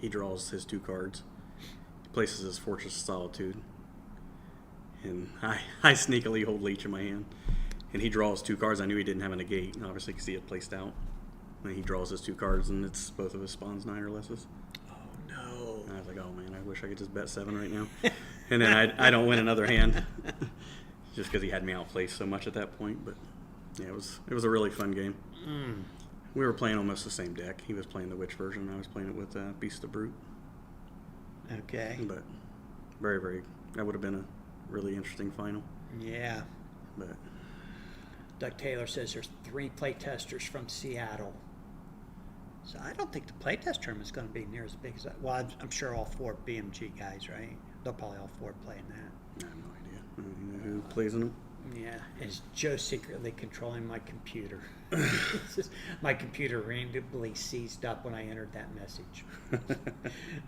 S2: he draws his 2 cards. He places his Fortress of Solitude. And I sneakily hold Leech in my hand. And he draws 2 cards. I knew he didn't have a negate, obviously, because he had placed out. And he draws his 2 cards, and it's both of his spawns 9 or lesses.
S1: Oh, no.
S2: And I was like, oh, man, I wish I could just bet 7 right now. And then I don't win another hand. Just because he had me outplaced so much at that point. But, yeah, it was a really fun game. We were playing almost the same deck. He was playing the Witch version. I was playing it with Beast of Brute.
S1: Okay.
S2: But very, very, that would have been a really interesting final.
S1: Yeah.
S2: But
S1: Doug Taylor says there's 3 playtesters from Seattle. So I don't think the playtest tournament is going to be near as big as that. Well, I'm sure all 4 BMG guys, right? They'll probably all 4 playing that.
S2: I have no idea. I don't even know who plays in them.
S1: Yeah. Is Joe secretly controlling my computer? My computer randomly seized up when I entered that message.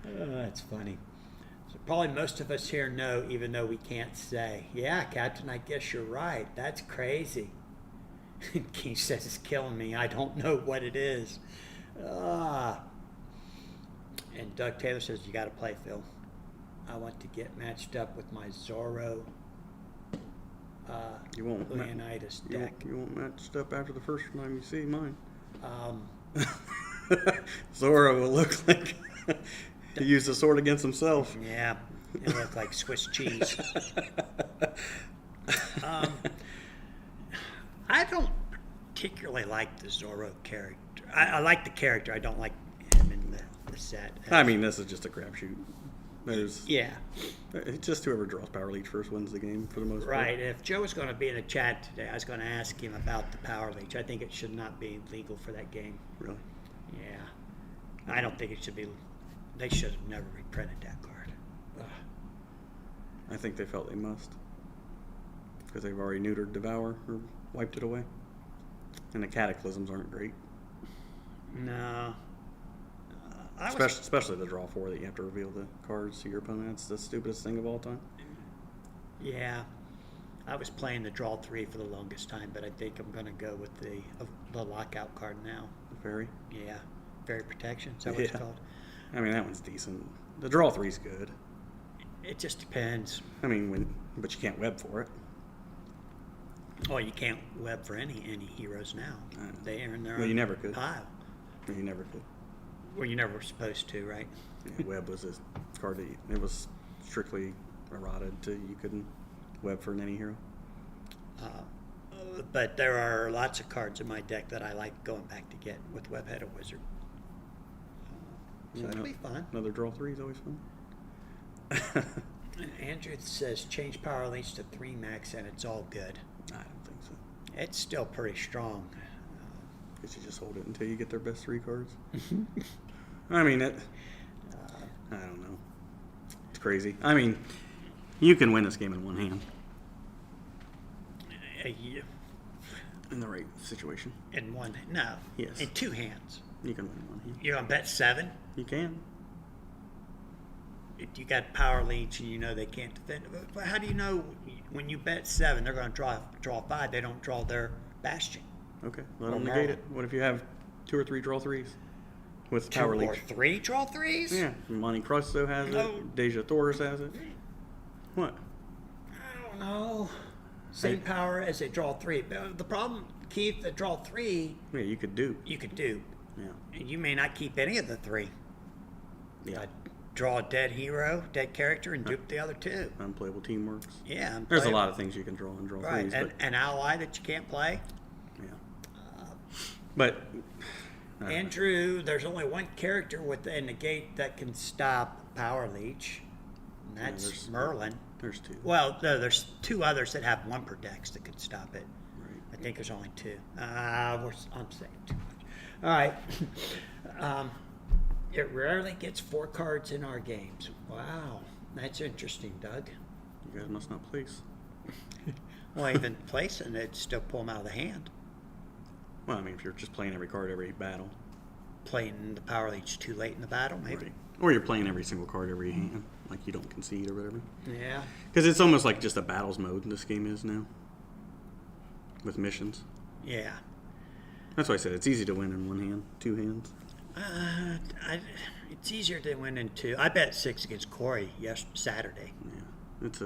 S1: That's funny. So probably most of us here know, even though we can't say. Yeah, Captain, I guess you're right. That's crazy. Keith says it's killing me. I don't know what it is. And Doug Taylor says, you got to play, Phil. I want to get matched up with my Zorro
S2: You won't.
S1: Leonidas deck.
S2: You won't match up after the first time you see mine.
S1: Um,
S2: Zorro will look like he used a sword against himself.
S1: Yeah, it looked like Swiss cheese. I don't particularly like the Zorro character. I like the character. I don't like him in the set.
S2: I mean, this is just a crapshoot.
S1: Yeah.
S2: It's just whoever draws Power Leech first wins the game for the most part.
S1: Right. If Joe was going to be in a chat today, I was going to ask him about the Power Leech. I think it should not be legal for that game.
S2: Really?
S1: Yeah. I don't think it should be. They should have never reprinted that card. Ugh.
S2: I think they felt they must. Because they've already neutered Devour or wiped it away. And the Cataclysms aren't great.
S1: No.
S2: Especially the draw 4 that you have to reveal the cards to your opponent. That's the stupidest thing of all time.
S1: Yeah. I was playing the draw 3 for the longest time, but I think I'm going to go with the lockout card now.
S2: Fairy.
S1: Yeah, Fairy Protection. Is that what it's
S2: Yeah.
S1: called?
S2: I mean, that one's decent. The draw 3's good.
S1: It just depends.
S2: I mean, but you can't web for it.
S1: Well, you can't web for any heroes now.
S2: I know.
S1: They are in their
S2: Well,
S1: own
S2: you never could.
S1: pile.
S2: You never could.
S1: Well, you never were supposed to, right?
S2: Yeah, web was a card that it was strictly eroded to you couldn't web for any hero.
S1: But there are lots of cards in my deck that I like going back to get with Webheaded Wizard. So
S2: Yeah,
S1: it'll be fun.
S2: Another draw 3 is always fun.
S1: Andrew says change power leads to 3 max and it's all good.
S2: I don't think so.
S1: It's still pretty strong.
S2: Guess you just hold it until you get their best 3 cards. I mean, I don't know. It's crazy. I mean, you can win this game in one hand
S1: Yeah,
S2: in the right situation.
S1: in one, no,
S2: Yes.
S1: in 2 hands.
S2: You can win in one hand.
S1: You're gonna bet 7.
S2: You can.
S1: If you got power leads and you know they can't defend. But how do you know when you bet 7 they're gonna draw 5? They don't draw their Bastion.
S2: Okay, let
S1: Or
S2: them negate
S1: Merlin.
S2: it. What if you have 2 or 3 draw 3s with
S1: 2
S2: power
S1: or
S2: leech?
S1: 3 draw 3s?
S2: Yeah, Monte Cristo has
S1: No.
S2: it. Deja Taurus has it. What?
S1: I don't know. Same power as a draw 3. But the problem, Keith, the draw 3
S2: Yeah, you could do.
S1: you could do.
S2: Yeah.
S1: And you may not keep any of the 3.
S2: Yeah.
S1: Draw a dead hero, dead character, and dupe the other 2.
S2: Unplayable team works.
S1: Yeah.
S2: There's a lot of things you can draw in draw
S1: Right.
S2: 3s,
S1: And
S2: but
S1: an ally that you can't play.
S2: yeah. But I don't know.
S1: Andrew, there's only one character with a negate that can stop Power Leech, and that's
S2: there's-
S1: Merlin.
S2: There's 2.
S1: Well, no, there's 2 others that have 1 per dex that could stop it.
S2: Right.
S1: I think there's only 2. I'm saying too much. All right. It rarely gets 4 cards in our games. Wow, that's interesting, Doug.
S2: You guys must not place.
S1: Well, even placing it, still pull them out of the hand.
S2: Well, I mean, if you're just playing every card every battle.
S1: Playing the Power Leech too late in the battle, maybe.
S2: Right. Or you're playing every single card every hand. Like you don't concede or whatever.
S1: Yeah.
S2: Because it's almost like just a battles mode this game is now. With missions.
S1: Yeah.
S2: That's why I said it's easy to win in one hand, 2 hands.
S1: It's easier to win in 2. I bet 6 against Corey Saturday.
S2: Yeah. It's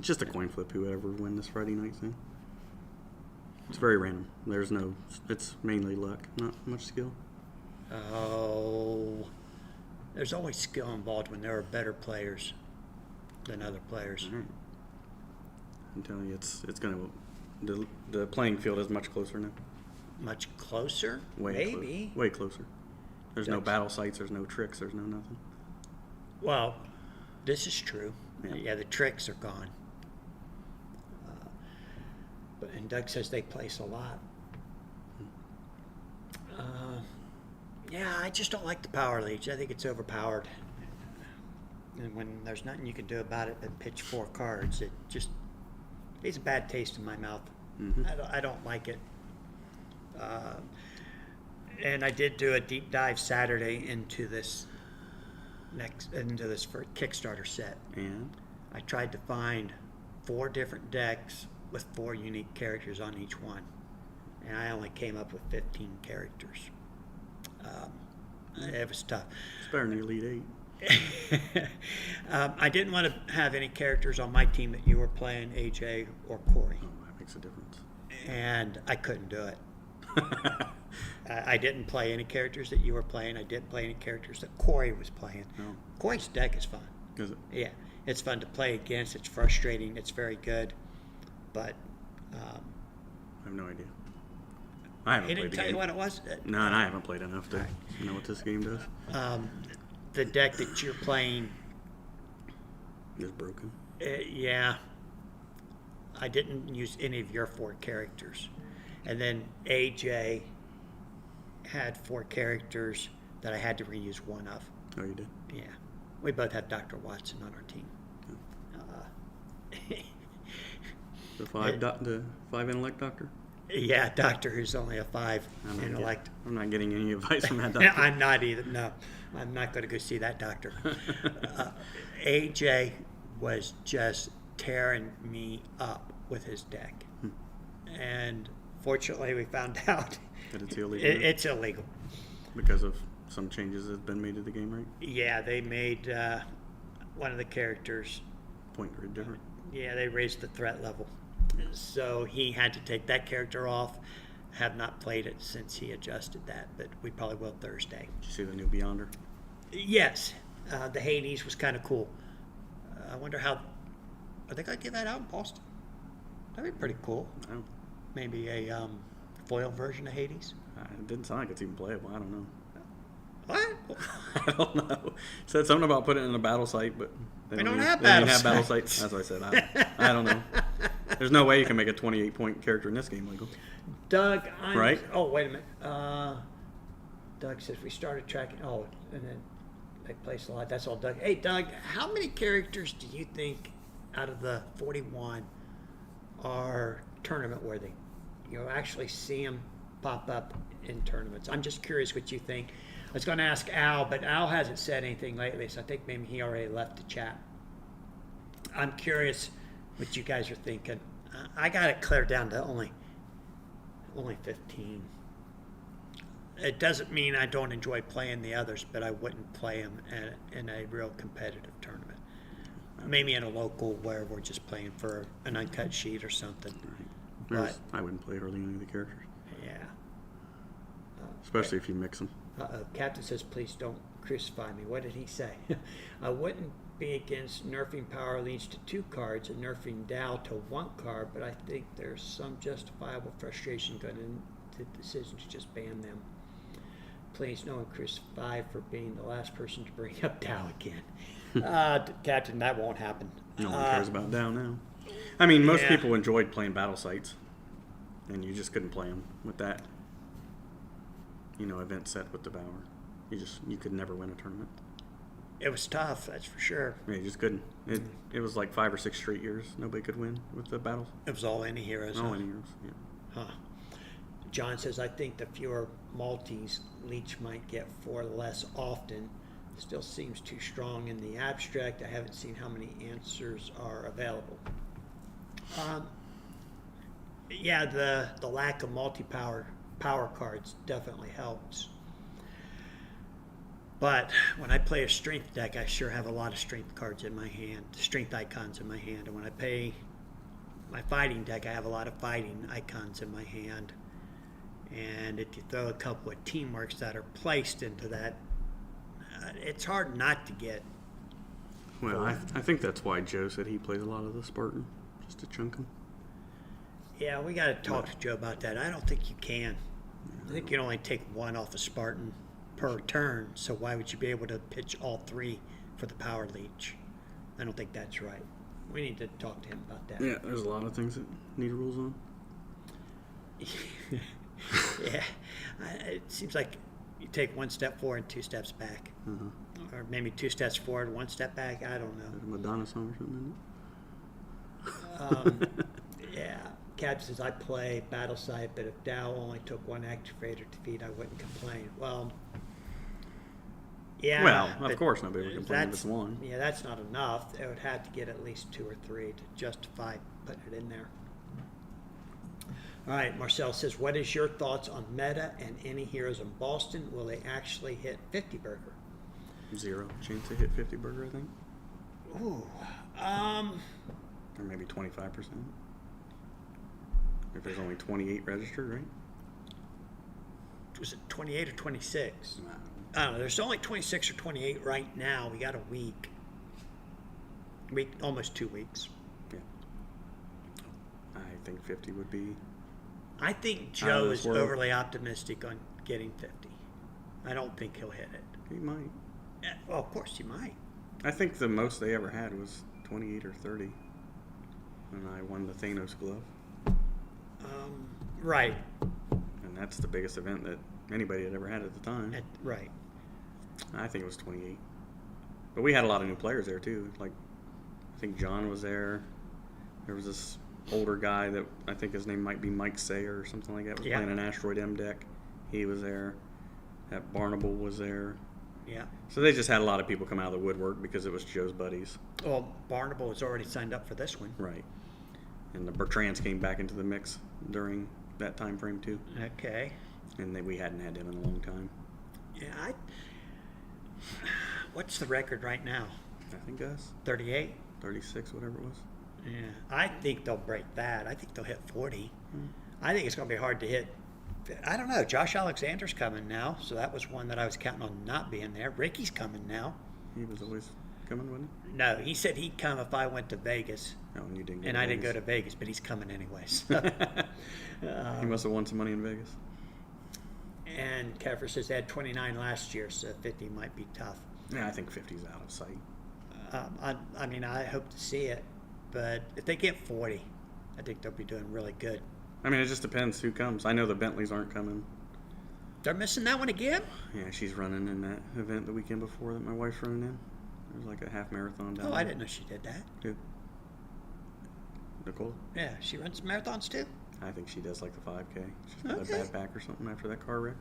S2: just a coin flip whoever win this Friday night thing. It's very random. It's mainly luck, not much skill.
S1: Oh, there's always skill involved when there are better players than other players.
S2: All right. I'm telling you, it's gonna the playing field is much closer now.
S1: Much closer?
S2: Maybe way closer. There's no
S1: That's-
S2: battle sites. There's no tricks. There's no nothing.
S1: Well, this is true.
S2: Yeah.
S1: Yeah, the tricks are gone. And Doug says they place a lot. Yeah, I just don't like the Power Leech. I think it's overpowered. And when there's nothing you can do about it but pitch 4 cards, it just leaves a bad taste in my mouth.
S2: Mhm.
S1: I don't like it. And I did do a deep dive Saturday into this for Kickstarter set.
S2: And
S1: I tried to find 4 different decks with 4 unique characters on each one, and I only came up with 15 characters. It was tough.
S2: it's better than the Elite 8.
S1: I didn't want to have any characters on my team that you were playing, AJ or Corey,
S2: Oh, that makes a difference.
S1: and I couldn't do it. I didn't play any characters that you were playing. I didn't play any characters that Corey was playing.
S2: Oh.
S1: Corey's deck is fun.
S2: Is it?
S1: Yeah, it's fun to play against. It's frustrating. It's very good, but
S2: I have no idea. I haven't
S1: he
S2: played
S1: didn't
S2: the
S1: tell
S2: game.
S1: you what it was.
S2: No, and I haven't played enough to know what this game does.
S1: The deck that you're playing,
S2: It's broken.
S1: yeah, I didn't use any of your 4 characters, and then AJ had 4 characters that I had to reuse one of.
S2: Oh, you did?
S1: Yeah, we both have Dr. Watson on our team.
S2: The 5 intellect doctor?
S1: Yeah, Doctor who's only a 5
S2: I'm not
S1: intellect.
S2: I'm not getting any advice from that doctor.
S1: I'm not either. No, I'm not going to go see that doctor. AJ was just tearing me up with his deck. And fortunately, we found out
S2: That it's illegal.
S1: it's illegal.
S2: Because of some changes that have been made to the game, right?
S1: Yeah, they made one of the characters,
S2: Point grid different.
S1: yeah, they raised the threat level. So he had to take that character off. Have not played it since he adjusted that, but we probably will Thursday.
S2: Did you see the new Beyonder?
S1: Yes, the Hades was kind of cool. I wonder how. Are they going to give that out in Boston? That'd be pretty cool.
S2: No.
S1: Maybe a foil version of Hades.
S2: It didn't sound like it's even playable. I don't know.
S1: What?
S2: I don't know. It said something about putting it in a battle site, but
S1: We don't
S2: even-
S1: have
S2: they don't
S1: battle
S2: have battle
S1: sites.
S2: sites. That's what I said. I don't know. There's no way you can make a 28-point character in this game legal.
S1: Doug, I'm,
S2: Right?
S1: Oh, wait a minute. Doug says we started tracking. Oh, and then they place a lot. That's all, Doug. Hey, Doug, how many characters do you think out of the 41 are tournament worthy? You'll actually see them pop up in tournaments. I'm just curious what you think. I was going to ask Al, but Al hasn't said anything lately, so I think maybe he already left the chat. I'm curious what you guys are thinking. I got it cleared down to only 15. It doesn't mean I don't enjoy playing the others, but I wouldn't play them in a real competitive tournament. Maybe in a local where we're just playing for an uncut sheet or something.
S2: Right. I wouldn't play hardly any of the characters,
S1: Yeah.
S2: especially if you mix them.
S1: Captain says, please don't crucify me. What did he say? I wouldn't be against nerfing Power Leech to 2 cards and nerfing Dow to 1 card, but I think there's some justifiable frustration going into the decision to just ban them. Please, no one crucify for being the last person to bring up Dow again. Captain, that won't happen.
S2: No one cares about Dow now. I mean, most
S1: yeah.
S2: people enjoyed playing battle sites, and you just couldn't play them with that, event set with Devourer. You could never win a tournament.
S1: It was tough, that's for sure.
S2: Yeah, you just couldn't. It was like 5 or 6 straight years nobody could win with the battles.
S1: It was all any heroes.
S2: All
S1: huh?
S2: any years. Yeah.
S1: Huh. John says, I think the fewer Maltese Leech might get 4 less often. Still seems too strong in the abstract. I haven't seen how many answers are available. Yeah, the lack of multi-power cards definitely helps. But when I play a strength deck, I sure have a lot of strength cards in my hand, strength icons in my hand. And when I play my fighting deck, I have a lot of fighting icons in my hand. And if you throw a couple of teamworks that are placed into that, it's hard not to get.
S2: Well, I think that's why Joe said he plays a lot of the Spartan, just to chunk them.
S1: Yeah, we got to talk to Joe about that. I don't think you can. I think you can only take 1 off a Spartan per turn, so why would you be able to pitch all 3 for the Power Leech? I don't think that's right. We need to talk to him about that.
S2: Yeah, there's a lot of things that need rules on.
S1: Yeah, it seems like you take 1 step forward and 2 steps back. Or maybe 2 steps forward, 1 step back. I don't know.
S2: There's a Madonna song or something
S1: Yeah, Cap says, I play Battle Site, but if Dow only took 1 activator to defeat, I wouldn't complain. Well, yeah.
S2: Well, of
S1: but
S2: course nobody would complain if it's 1.
S1: Yeah, that's not enough. It would have to get at least 2 or 3 to justify putting it in there. All right, Marcel says, what is your thoughts on meta and any heroes in Boston? Will they actually hit 50 burger?
S2: 0 chance to hit 50 burger, I think.
S1: Ooh,
S2: Or maybe 25%. If there's only 28 registered, right?
S1: was it 28 or 26? I don't know. There's only 26 or 28 right now. We got a week, almost 2 weeks.
S2: Yeah. I think 50 would be.
S1: I think
S2: Out of
S1: Joe
S2: this
S1: is
S2: world.
S1: overly optimistic on getting 50. I don't think he'll hit it.
S2: He might.
S1: Yeah, well, of course he might.
S2: I think the most they ever had was 28 or 30. And I won the Thanos glove.
S1: Right.
S2: And that's the biggest event that anybody had ever had at the time.
S1: Right.
S2: I think it was 28. But we had a lot of new players there too. Like, I think John was there. There was this older guy that I think his name might be Mike Sayer or something like that. Was
S1: Yeah.
S2: playing an Asteroid M deck. He was there. That Barnable was there.
S1: Yeah.
S2: So they just had a lot of people come out of the woodwork because it was Joe's buddies.
S1: Well, Barnable has already signed up for this one.
S2: Right. And the Bertrands came back into the mix during that time frame too.
S1: Okay.
S2: And we hadn't had them in a long time.
S1: Yeah. What's the record right now?
S2: I think us
S1: 38.
S2: 36, whatever it was.
S1: Yeah. I think they'll break that. I think they'll hit 40. I think it's going to be hard to hit. I don't know. Josh Alexander's coming now, so that was one that I was counting on not being there. Ricky's coming now.
S2: He was always coming, wasn't
S1: No, he said he'd come if I went to Vegas.
S2: he? Oh, and you didn't.
S1: And I didn't go to Vegas, but he's coming anyways.
S2: He must have won some money in Vegas.
S1: And Keffer says they had 29 last year, so 50 might be tough.
S2: Yeah, I think 50's out of sight.
S1: I mean, I hope to see it, but if they get 40, I think they'll be doing really good.
S2: I mean, it just depends who comes. I know the Bentleys aren't coming.
S1: They're missing that one again?
S2: Yeah, she's running in that event the weekend before that my wife's running in. There's like a half marathon down
S1: Oh,
S2: there.
S1: I didn't know she did that.
S2: Who? Nicole?
S1: Yeah, she runs marathons too?
S2: I think she does like the 5K. She's got
S1: Okay.
S2: a bad back or something after that car wreck.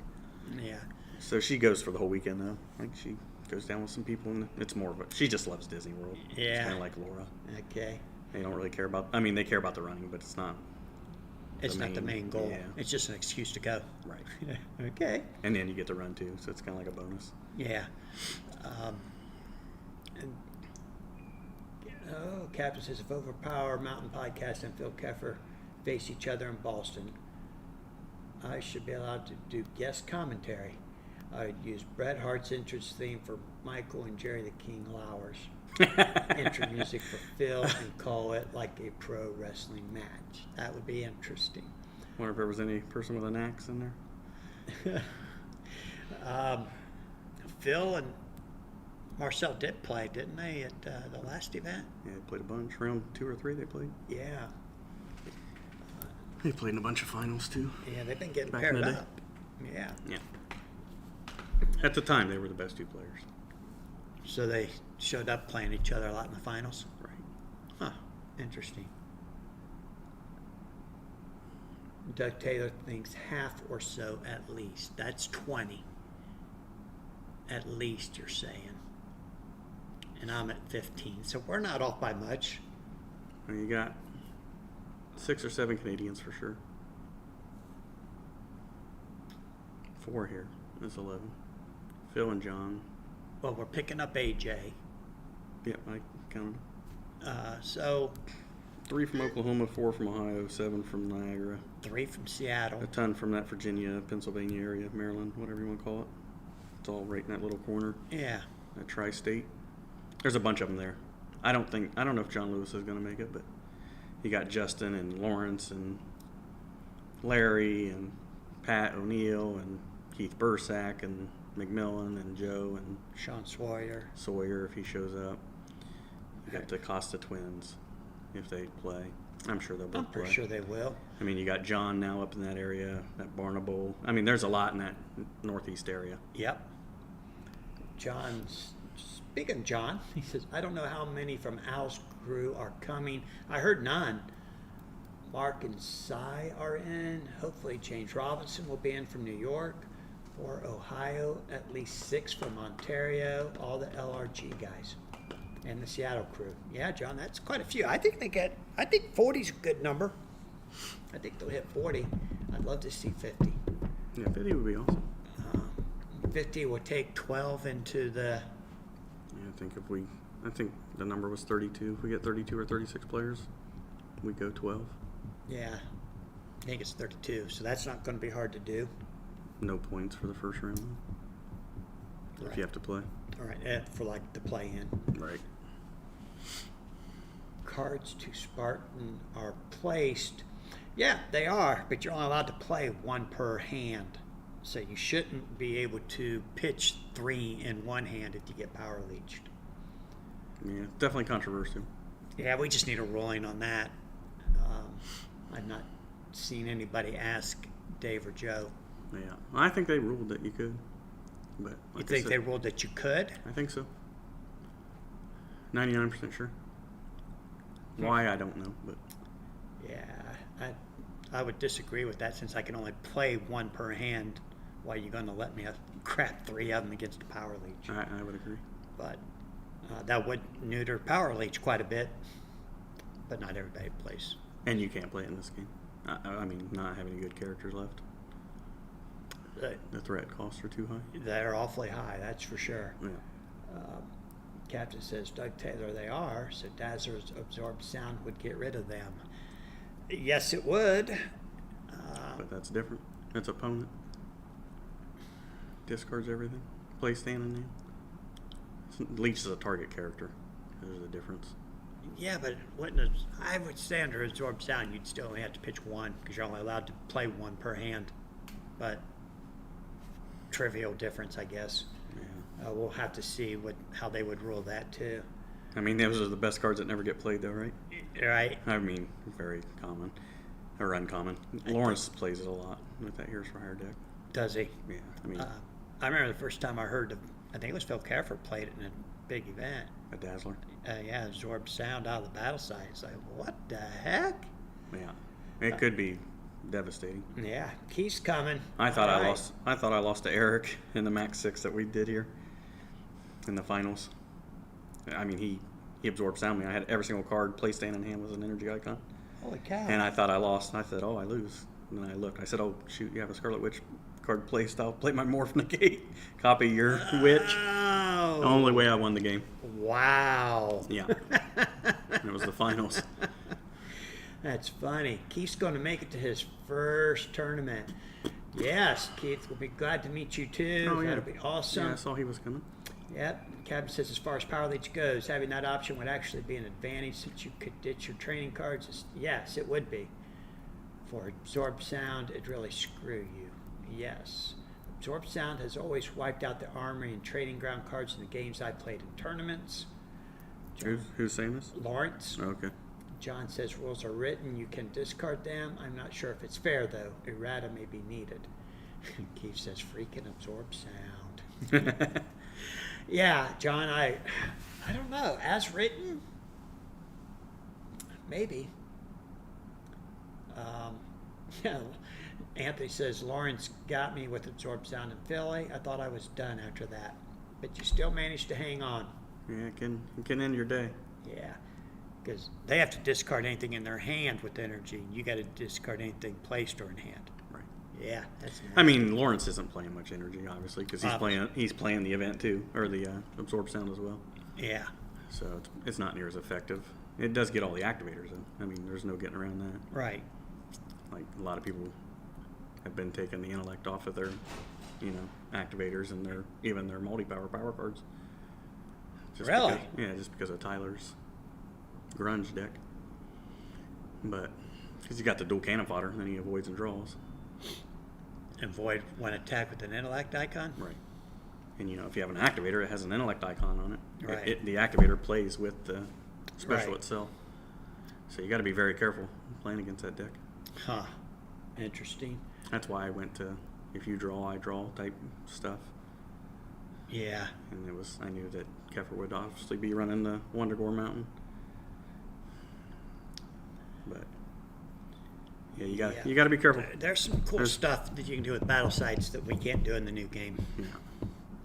S1: Yeah.
S2: So she goes for the whole weekend though. I think she goes down with some people and it's more of a, she just loves Disney World. It's
S1: Yeah.
S2: kind of like Laura.
S1: Okay.
S2: They don't really care about, I mean, they care about the running, but it's not.
S1: It's not the main goal.
S2: Yeah.
S1: It's just an excuse to go.
S2: Right.
S1: Okay.
S2: And then you get to run too, so it's kind of like a bonus.
S1: Yeah. And, Captain says if Overpower Mountain Podcast and Phil Keffer face each other in Boston, I should be allowed to do guest commentary. I'd use Bret Hart's entrance theme for Michael and Jerry the King Lowers. Intro music for Phil and call it like a pro wrestling match. That would be interesting.
S2: Wonder if there was any person with an axe in there.
S1: Phil and Marcel did play, didn't they, at the last event?
S2: Yeah, they played a bunch. Round 2 or 3 they played.
S1: Yeah.
S2: They played in a bunch of finals too.
S1: Yeah, they've been getting
S2: Back in
S1: paired
S2: the day.
S1: up. Yeah.
S2: Yeah. At the time, they were the best 2 players.
S1: So they showed up playing each other a lot in the finals?
S2: Right.
S1: Huh. Interesting. Doug Taylor thinks half or so at least. That's 20. At least, you're saying. And I'm at 15. So we're not off by much.
S2: Well, you got 6 or 7 Canadians for sure. 4 here. That's 11. Phil and John.
S1: Well, we're picking up AJ.
S2: Yep, I counted.
S1: So
S2: 3 from Oklahoma, 4 from Ohio, 7 from Niagara.
S1: 3 from Seattle.
S2: A ton from that Virginia, Pennsylvania area, Maryland, whatever you want to call it. It's all right in that little corner,
S1: Yeah.
S2: that tri-state. There's a bunch of them there. I don't know if John Lewis is going to make it, but you got Justin and Lawrence and Larry and Pat O'Neill and Keith Bursack and McMillan and Joe and
S1: Sean Sawyer.
S2: Sawyer if he shows up. You got the Costa twins if they play. I'm sure they'll both
S1: I'm
S2: play.
S1: pretty sure they will.
S2: I mean, you got John now up in that area, that Barnable. I mean, there's a lot in that northeast area.
S1: Yep. Speaking of John, he says, I don't know how many from Al's crew are coming. I heard none. Mark and Cy are in. Hopefully James Robinson will be in from New York or Ohio. At least 6 from Ontario. All the LRG guys. And the Seattle crew. Yeah, John, that's quite a few. I think 40's a good number. I think they'll hit 40. I'd love to see 50.
S2: Yeah, 50 would be awesome.
S1: 50 will take 12 into the...
S2: Yeah, I think the number was 32. If we get 32 or 36 players, we go 12.
S1: Yeah, I think it's 32, so that's not going to be hard to do.
S2: No points for the first round, though, if you have to play.
S1: All right, for like the play-in.
S2: Right.
S1: Cards to Spartan are placed. Yeah, they are, but you're only allowed to play 1 per hand. So you shouldn't be able to pitch 3 in one hand if you get power leached.
S2: Yeah, definitely controversial.
S1: Yeah, we just need a ruling on that. I've not seen anybody ask Dave or Joe.
S2: Yeah, I think they ruled that you could. But
S1: You
S2: like I
S1: think
S2: said,
S1: they ruled that you could?
S2: I think so. 99% sure. Why, I don't know, but
S1: Yeah, I would disagree with that since I can only play 1 per hand why are you going to let me crap 3 of them against a Power Leech?
S2: I would agree.
S1: But that would neuter Power Leech quite a bit, but not everybody plays.
S2: And you can't play it in this game. I mean, not having any good characters left. The threat costs are too high.
S1: They're awfully high, that's for sure.
S2: Yeah.
S1: Captain says, Doug Taylor, they are, so Dazzler's Absorb Sound would get rid of them. Yes, it would.
S2: But that's different. That's opponent. Discards everything. Play standing name. Leech is a target character. There's a difference.
S1: Yeah, but I would say under Absorb Sound, you'd still only have to pitch 1 because you're only allowed to play 1 per hand. But trivial difference, I guess.
S2: Yeah.
S1: We'll have to see how they would rule that too.
S2: I mean, those are the best cards that never get played, though, right?
S1: Right.
S2: I mean, very common. Or uncommon. Lawrence plays it a lot with that Here's for Hire deck.
S1: Does he?
S2: Yeah. I mean,
S1: I remember the first time I heard I think it was Phil Keffer played it in a big event.
S2: a Dazzler.
S1: Yeah, Absorb Sound out of the battle side. It's like, what the heck?
S2: Yeah. It could be devastating.
S1: Yeah, Keith's coming.
S2: I thought
S1: All
S2: I
S1: right.
S2: lost. I thought I lost to Eric in the Max 6 that we did here in the finals. I mean, he absorbed sound me. I had every single card play stand in hand was an energy icon,
S1: Holy cow.
S2: and I thought I lost. And I said, "Oh, I lose." And then I looked. I said, "Oh, shoot, you have a Scarlet Witch card play style. Play my Morph Negate. Copy your Witch."
S1: Oh.
S2: The only way I won the game.
S1: Wow.
S2: Yeah. It was the finals.
S1: That's funny. Keith's going to make it to his first tournament. Yes, Keith, we'll be glad to meet you too.
S2: Oh, yeah.
S1: That'll be awesome.
S2: Yeah, I saw he was coming.
S1: Yep. Captain says as far as Power Leech goes, having that option would actually be an advantage since you could ditch your training cards. Yes, it would be. For Absorb Sound, it'd really screw you. Yes. Absorb Sound has always wiped out the armory and trading ground cards in the games I played in tournaments.
S2: Who's saying this?
S1: Lawrence.
S2: Okay.
S1: John says rules are written, you can discard them. I'm not sure if it's fair though. Errata may be needed. Keith says freaking Absorb Sound. Yeah, John, I don't know. As written, maybe. Yeah, Anthony says Lawrence got me with Absorb Sound in Philly. I thought I was done after that, but you still managed to hang on.
S2: Yeah, it can end your day.
S1: Yeah, because they have to discard anything in their hand with energy. You got to discard anything placed or in hand.
S2: Right.
S1: Yeah, that's.
S2: I mean, Lawrence isn't playing much energy, obviously, because
S1: Obviously.
S2: he's playing the event too, or the absorb sound as well.
S1: Yeah,
S2: So it's not near as effective. It does get all the activators though. I mean, there's no getting around that.
S1: right.
S2: Like a lot of people have been taking the intellect off of their, activators and their multi-power power cards.
S1: Really?
S2: Just because of Tyler's grunge deck. But because he got the dual cannon fodder, then he avoids and draws.
S1: And void one attack with an intellect icon.
S2: Right. And if you have an activator, it has an intellect icon on it.
S1: Right.
S2: The activator plays with the special
S1: Right.
S2: itself. So you got to be very careful playing against that deck.
S1: Huh. Interesting.
S2: That's why I went to if you draw, I draw type stuff.
S1: Yeah.
S2: And I knew that Keffer would obviously be running the Wondergore Mountain. But yeah, you got to be careful.
S1: There's some cool stuff that you can do with battle sites that we can't do in the new game.
S2: Yeah.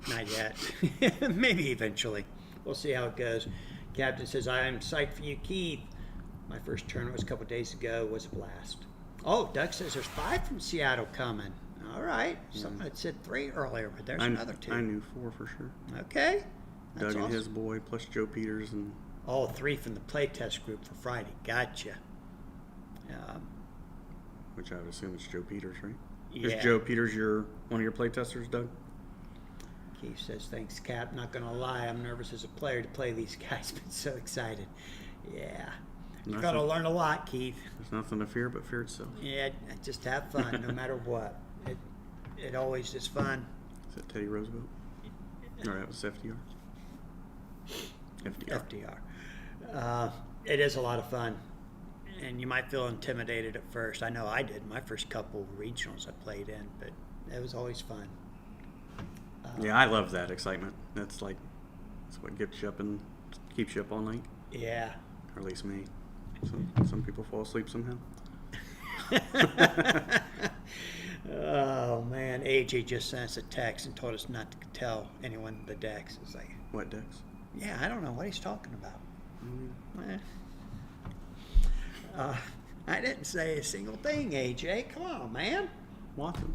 S1: Not yet. Maybe eventually. We'll see how it goes. Captain says, I am psyched for you, Keith. My first tournament was a couple days ago. Was a blast. Oh, Doug says there's 5 from Seattle coming. All right. Someone had said 3 earlier, but there's another 2.
S2: I knew 4 for sure.
S1: Okay. That's
S2: Doug and
S1: awesome.
S2: his boy, plus Joe Peters and
S1: Oh, 3 from the playtest group for Friday. Gotcha.
S2: which I would assume it's Joe Peters, right?
S1: Yeah.
S2: Is Joe Peters one of your playtesters, Doug?
S1: Keith says, thanks, Cap. Not going to lie, I'm nervous as a player to play these guys, but so excited. Yeah. You're going to learn a lot, Keith.
S2: There's nothing to fear but fear itself.
S1: Yeah, just have fun no matter what. It always is fun.
S2: Is that Teddy Roosevelt? Or that was FDR?
S1: FDR. It is a lot of fun. And you might feel intimidated at first. I know I did my first couple regionals I played in, but it was always fun.
S2: Yeah, I love that excitement. That's what gets you up and keeps you up all night.
S1: Yeah.
S2: Or at least me. Some people fall asleep somehow.
S1: Oh, man. AJ just sent us a text and told us not to tell anyone the decks. It's like,
S2: What decks?
S1: yeah, I don't know what he's talking about. Eh. I didn't say a single thing, AJ. Come on, man.
S2: Watson.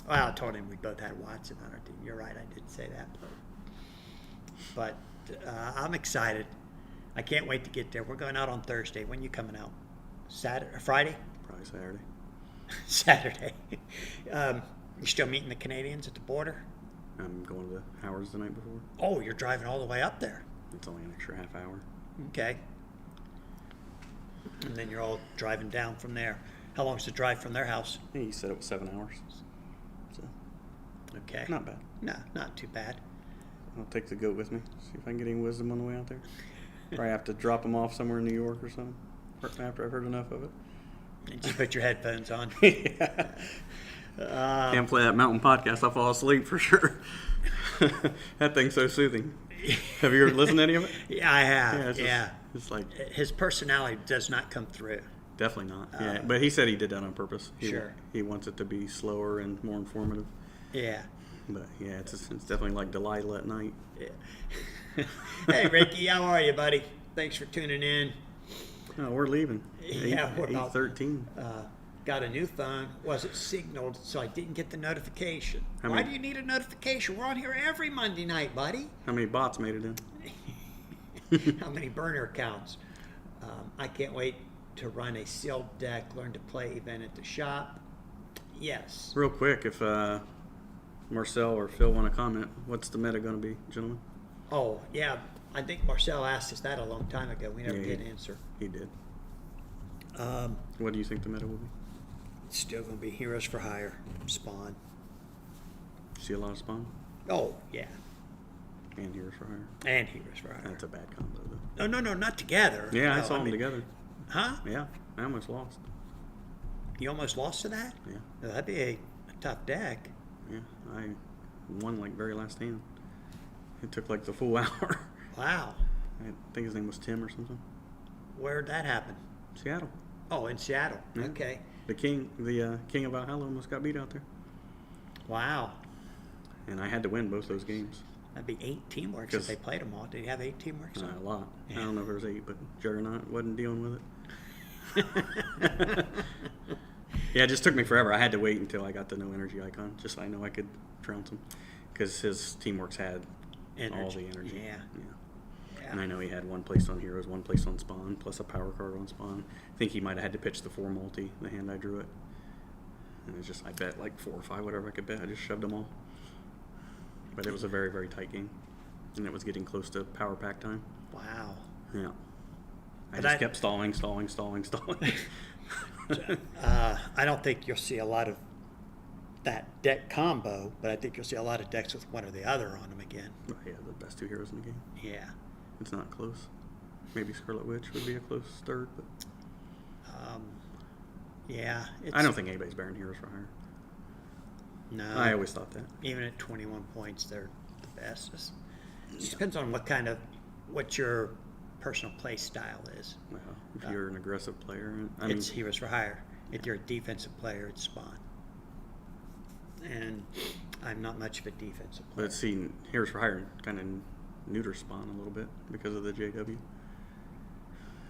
S1: Well, I told him we both had Watson on our team. You're right, I did say that. But I'm excited. I can't wait to get there. We're going out on Thursday. When you coming out? Saturday, Friday?
S2: Probably Saturday.
S1: Saturday. You still meeting the Canadians at the border?
S2: I'm going to Howard's the night before.
S1: Oh, you're driving all the way up there.
S2: It's only an extra half hour.
S1: Okay. And then you're all driving down from there. How long's the drive from their house?
S2: He said it was 7 hours. So,
S1: Okay.
S2: not bad.
S1: No, not too bad.
S2: I'll take the goat with me. See if I can get any wisdom on the way out there. Probably have to drop him off somewhere in New York or something after I've heard enough of it.
S1: And just put your headphones on.
S2: Yeah. Can't play that mountain podcast. I'll fall asleep for sure. That thing's so soothing. Have you ever listened to any of it?
S1: Yeah, I have.
S2: it's
S1: Yeah.
S2: It's like
S1: His personality does not come through.
S2: definitely not. Yeah, but he said he did that on purpose.
S1: Sure.
S2: He wants it to be slower and more informative.
S1: Yeah.
S2: But yeah, it's definitely like Delilah at night.
S1: Yeah. Hey, Ricky, how are you, buddy? Thanks for tuning in.
S2: Oh, we're leaving.
S1: Yeah, we're about
S2: 8:13.
S1: Got a new phone. Wasn't signaled, so I didn't get the notification.
S2: How
S1: Why
S2: many-
S1: do you need a notification? We're on here every Monday night, buddy.
S2: How many bots made it in?
S1: How many burner accounts? I can't wait to run a sealed deck, learn to play event at the shop. Yes.
S2: Real quick, if Marcel or Phil want to comment, what's the meta going to be, gentlemen?
S1: Oh, yeah. I think Marcel asked us that a long time ago. We never
S2: Yeah,
S1: did
S2: he-
S1: answer.
S2: He did. What do you think the meta will be?
S1: It's still going to be Heroes for Hire, Spawn.
S2: See a lot of spawn
S1: Oh, yeah.
S2: and Heroes for Hire.
S1: And Heroes for Hire.
S2: That's a bad combo, though.
S1: No, not together.
S2: Yeah, I
S1: No,
S2: saw them
S1: mean-
S2: together.
S1: Huh?
S2: Yeah, I almost lost.
S1: You almost lost to that?
S2: Yeah,
S1: Well, that'd be a tough deck.
S2: yeah. I won like very last hand. It took like the full hour.
S1: Wow.
S2: I think his name was Tim or something.
S1: Where'd that happen?
S2: Seattle.
S1: Oh, in Seattle.
S2: Yeah.
S1: Okay.
S2: The king of Valhalla almost got beat out there.
S1: Wow.
S2: And I had to win both those games.
S1: That'd be 8 teamworks if
S2: 'Cause-
S1: they played them all. Did he have 8 teamworks?
S2: A lot.
S1: Yeah.
S2: I don't know if there was 8, but Juggernaut wasn't dealing with it. Yeah, it just took me forever. I had to wait until I got the no energy icon, just so I know I could trounce him. Because his teamworks had all the energy.
S1: Yeah.
S2: And I know he had one placed on Heroes, one placed on Spawn, plus a power card on Spawn. I think he might have had to pitch the 4 multi, the hand I drew it. And it's just, I bet like 4 or 5, whatever I could bet. I just shoved them all. But it was a very, very tight game. And it was getting close to power pack time.
S1: Wow.
S2: Yeah. I
S1: But
S2: just
S1: I-
S2: kept stalling.
S1: I don't think you'll see a lot of that deck combo, but I think you'll see a lot of decks with one or the other on them again.
S2: Yeah, the best 2 heroes in the game.
S1: Yeah.
S2: It's not close. Maybe Scarlet Witch would be a close third, but
S1: Yeah. It's,
S2: I don't think anybody's bearing Heroes for Hire.
S1: No.
S2: I always thought that.
S1: Even at 21 points, they're the best. It just depends on what your personal play style is.
S2: Well, if you're an aggressive player,
S1: It's Heroes for Hire. If you're a defensive player, it's Spawn. And I'm not much of a defensive player.
S2: but see, Heroes for Hire kind of neuter Spawn a little bit because of the JW.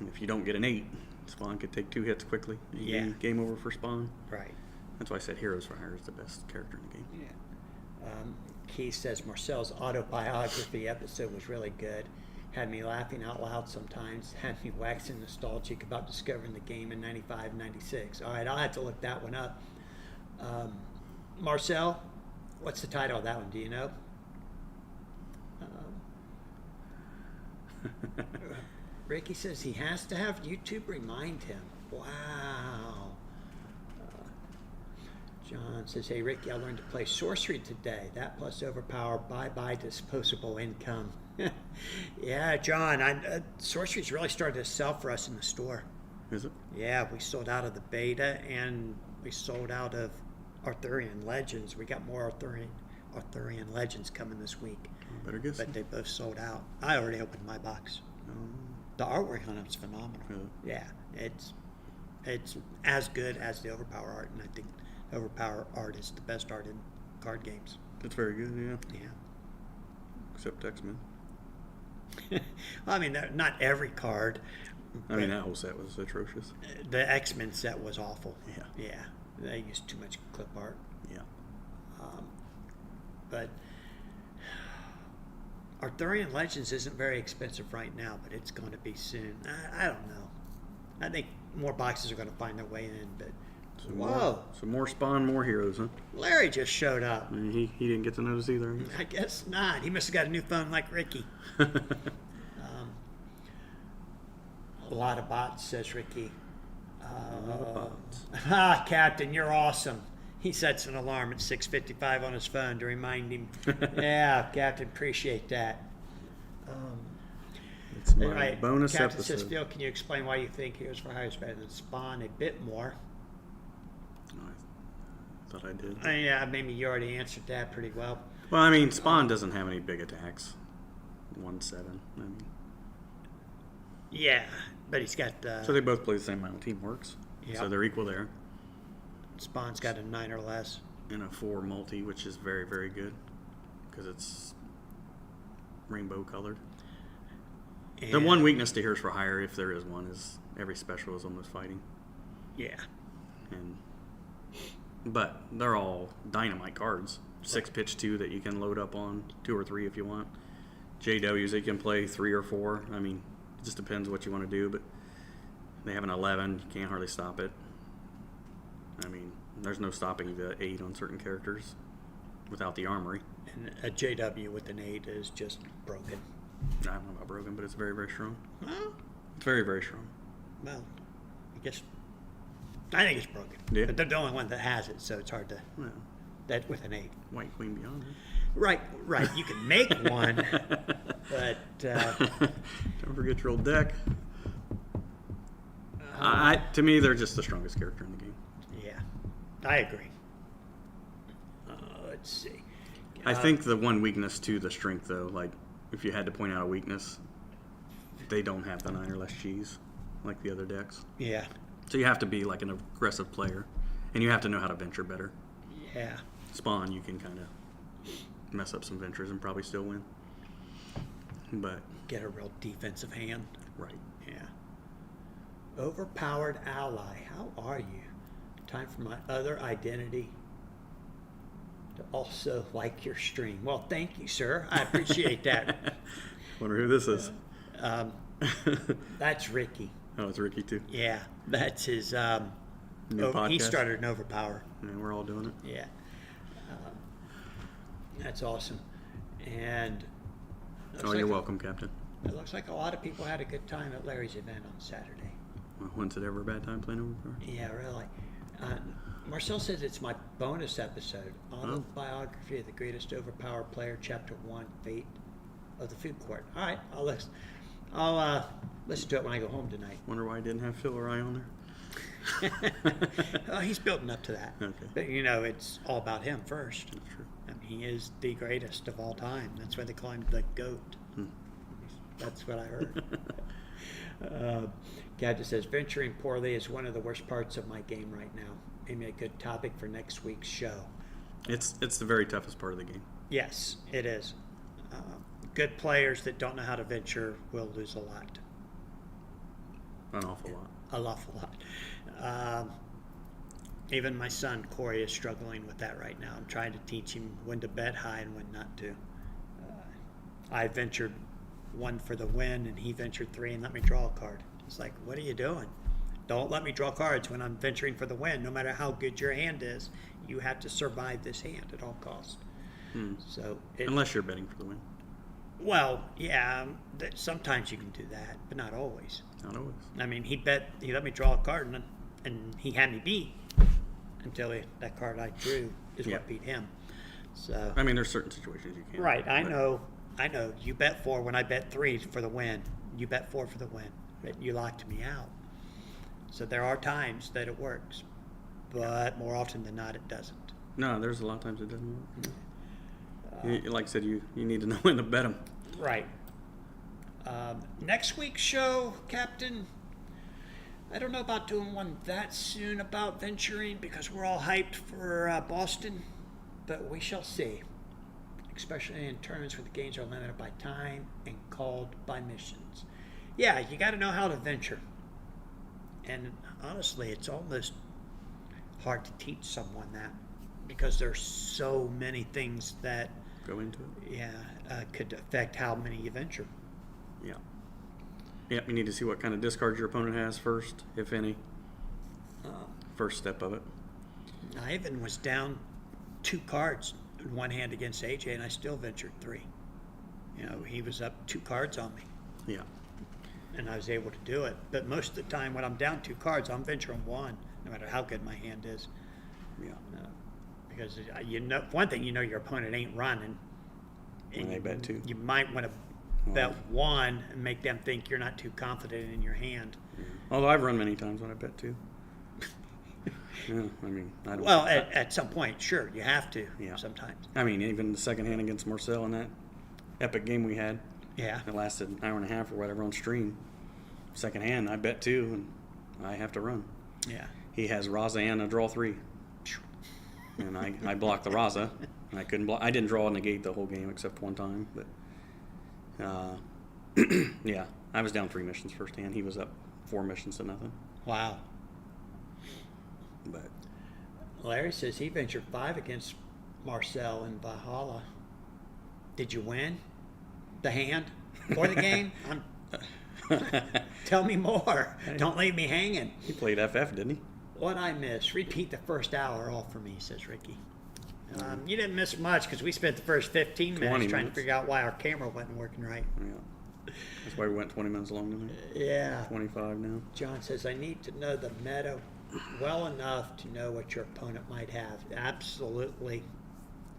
S2: And if you don't get an 8, Spawn could take 2 hits quickly.
S1: Yeah.
S2: Game over for Spawn.
S1: Right.
S2: That's why I said Heroes for Hire is the best character in the game.
S1: Yeah. Keith says Marcel's autobiography episode was really good. Had me laughing out loud sometimes. Had me waxing nostalgic about discovering the game in 95, 96. All right, I'll have to look that one up. Marcel, what's the title of that one? Do you know? Ricky says he has to have YouTube remind him. Wow. John says, hey, Ricky, I learned to play sorcery today. That plus overpower, bye-bye disposable income. Yeah, John, sorcery's really started to sell for us in the store.
S2: Is it?
S1: Yeah, we sold out of the beta, and we sold out of Arthurian Legends. We got more Arthurian Legends coming this week,
S2: Better guess.
S1: but they both sold out. I already opened my box. The artwork on it's phenomenal.
S2: Really?
S1: Yeah, it's as good as the overpower art, and I think Overpower art is the best art in card games.
S2: It's very good, yeah.
S1: Yeah.
S2: Except X-Men.
S1: I mean, not every card.
S2: I mean, that whole set was atrocious.
S1: The X-Men set was awful.
S2: Yeah.
S1: Yeah. They used too much clip art.
S2: Yeah.
S1: But Arthurian Legends isn't very expensive right now, but it's going to be soon. I don't know. I think more boxes are going to find their way in, but
S2: Some more Spawn, more heroes, huh?
S1: Larry just showed up.
S2: I mean, he didn't get to notice either.
S1: I guess not. He must have got a new phone like Ricky. A lot of bots, says Ricky. Captain, you're awesome. He sets an alarm at 6:55 on his phone to remind him. Yeah, Captain, appreciate that.
S2: It's my
S1: Anyway,
S2: bonus
S1: Captain
S2: episode.
S1: says, Phil, can you explain why you think Heroes for Hire is better than Spawn a bit more?
S2: I thought I did.
S1: Yeah, maybe you already answered that pretty well.
S2: Well, I mean, Spawn doesn't have any big attacks. 1-7. I mean,
S1: Yeah, but he's got
S2: so they both play the same amount of team works.
S1: Yep.
S2: So they're equal there.
S1: Spawn's got a 9 or less.
S2: And a 4 multi, which is very, very good because it's rainbow colored. The
S1: And-
S2: one weakness to Heroes for Hire, if there is one, is every special is almost fighting.
S1: Yeah.
S2: But they're all dynamite cards. 6 pitch 2 that you can load up on 2 or 3 if you want. JWs they can play 3 or 4. I mean, it just depends what you want to do. But they have an 11. You can't hardly stop it. I mean, there's no stopping the 8 on certain characters without the armory.
S1: And a JW with an 8 is just broken.
S2: I don't know about broken, but it's very, very strong.
S1: Well,
S2: It's very, very strong.
S1: I guess I think it's broken.
S2: Yeah.
S1: But they're the only one that has it, so it's hard to
S2: Well,
S1: that with an 8.
S2: White Queen Beyond.
S1: Right. You can make one, but
S2: Don't forget your old deck. To me, they're just the strongest character in the game.
S1: yeah, I agree. Let's see.
S2: I think the one weakness to the strength, though, like if you had to point out a weakness, they don't have the 9 or less cheese like the other decks.
S1: Yeah.
S2: So you have to be like an aggressive player, and you have to know how to venture better.
S1: Yeah.
S2: Spawn, you can kind of mess up some ventures and probably still win. But
S1: Get a real defensive hand.
S2: right,
S1: Yeah. Overpowered ally. How are you? Time for my other identity to also like your stream. Well, thank you, sir. I appreciate that.
S2: wonder who this is.
S1: That's Ricky.
S2: Oh, it's Ricky too.
S1: Yeah, that's his.
S2: New
S1: He
S2: podcast?
S1: started an Overpower.
S2: And we're all doing it.
S1: Yeah, that's awesome. And
S2: Oh, you're welcome, Captain.
S1: It looks like a lot of people had a good time at Larry's event on Saturday.
S2: Well, when's it ever a bad time playing Overpower?
S1: Yeah, really. Marcel says it's my bonus episode, Autobiography of the Greatest Overpower Player, Chapter 1, Fate of the Food Court. All right, I'll listen to it when I go home tonight.
S2: Wonder why I didn't have Phil or I on there.
S1: Oh, he's building up to that.
S2: Okay.
S1: But, it's all about him first.
S2: That's true.
S1: I mean, he is the greatest of all time. That's why they call him the GOAT. That's what I heard. Gadget says, venturing poorly is one of the worst parts of my game right now. Maybe a good topic for next week's show.
S2: It's the very toughest part of the game.
S1: Yes, it is. Good players that don't know how to venture will lose a lot.
S2: An awful lot.
S1: An awful lot. Even my son, Corey, is struggling with that right now. I'm trying to teach him when to bet high and when not to. I ventured 1 for the win, and he ventured 3 and let me draw a card. It's like, what are you doing? Don't let me draw cards when I'm venturing for the win. No matter how good your hand is, you have to survive this hand at all costs. So
S2: Unless you're betting for the win.
S1: well, yeah, sometimes you can do that, but not always.
S2: Not always.
S1: I mean, he let me draw a card, and he had me beat until that card I drew is
S2: Yeah.
S1: what beat him. So
S2: I mean, there's certain situations you can't.
S1: right, I
S2: but-
S1: know. You bet 4 when I bet 3 for the win. You bet 4 for the win, but you locked me out. So there are times that it works, but more often than not, it doesn't.
S2: No, there's a lot of times it doesn't work. Like I said, you need to know when to bet them.
S1: Right. Next week's show, Captain, I don't know about doing one that soon about venturing because we're all hyped for Boston, but we shall see. Especially in tournaments where the games are limited by time and called by missions. Yeah, you got to know how to venture. And honestly, it's almost hard to teach someone that because there's so many things that
S2: Go into it.
S1: could affect how many you venture.
S2: Yeah. Yep, you need to see what kind of discards your opponent has first, if any. First step of it.
S1: I even was down 2 cards in one hand against AJ, and I still ventured 3. You know, he was up 2 cards on me,
S2: Yeah.
S1: and I was able to do it. But most of the time, when I'm down 2 cards, I'm venturing 1, no matter how good my hand is.
S2: Yeah.
S1: Because you know, one thing, you know your opponent ain't running.
S2: And they bet 2.
S1: You might want to bet 1 and make them think you're not too confident in your hand.
S2: Although I've run many times when I bet 2. Yeah, I mean, I don't.
S1: Well, at some point, sure, you have to.
S2: Yeah.
S1: Sometimes.
S2: I mean, even the second hand against Marcel in that epic game we had,
S1: Yeah.
S2: it lasted an hour and a half or whatever on stream. Second hand, I bet 2, and I have to run.
S1: Yeah.
S2: He has Raza and a draw 3, and I blocked the Raza, and I couldn't block. I didn't draw a negate the whole game except one time, but yeah, I was down 3 missions first hand. He was up 4 missions to nothing.
S1: Wow.
S2: But
S1: Larry says he ventured 5 against Marcel in Valhalla. Did you win the hand or the game? Tell me more. Don't leave me hanging.
S2: he played FF, didn't he?
S1: What I missed? Repeat the first hour all for me, says Ricky. You didn't miss much because we spent the first 15 minutes
S2: 20
S1: trying
S2: minutes.
S1: to figure out why our camera wasn't working right.
S2: Yeah. That's why we went 20 minutes long, didn't we?
S1: Yeah.
S2: 25 now.
S1: John says, I need to know the meta well enough to know what your opponent might have. Absolutely.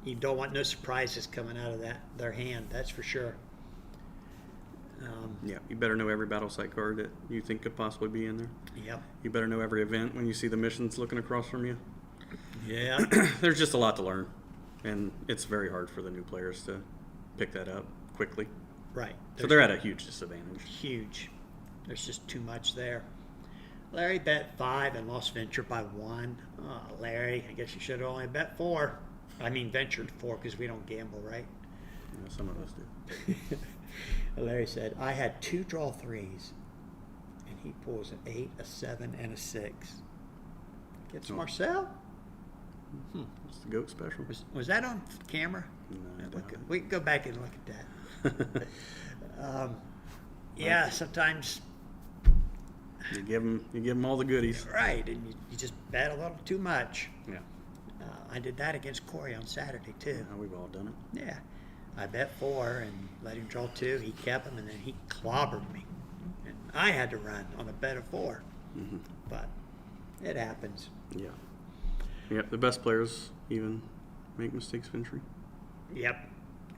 S1: You don't want no surprises coming out of their hand, that's for sure.
S2: Yeah, you better know every battle site card that you think could possibly be in there.
S1: Yep.
S2: You better know every event when you see the missions looking across from you.
S1: Yeah.
S2: There's just a lot to learn, and it's very hard for the new players to pick that up quickly.
S1: Right.
S2: So they're at a huge disadvantage.
S1: Huge. There's just too much there. Larry bet 5 and lost venture by 1. Oh, Larry, I guess you should have only bet 4. I mean, ventured 4 because we don't gamble, right?
S2: Yeah, some of us do.
S1: Larry said, I had 2 draw 3s, and he pulls an 8, a 7, and a 6. Gets
S2: Oh.
S1: Marcel?
S2: It's the GOAT special.
S1: Was that on camera?
S2: No, I doubt it.
S1: We can go back and look at that. Yeah, sometimes,
S2: You give them all the goodies.
S1: right, and you just bet a little too much.
S2: Yeah.
S1: I did that against Corey on Saturday, too.
S2: We've all done it.
S1: Yeah. I bet 4 and let him draw 2. He kept them, and then he clobbered me. And I had to run on a bet of 4.
S2: Mm-hmm.
S1: But it happens.
S2: Yeah. Yep. The best players even make mistakes venturing.
S1: Yep.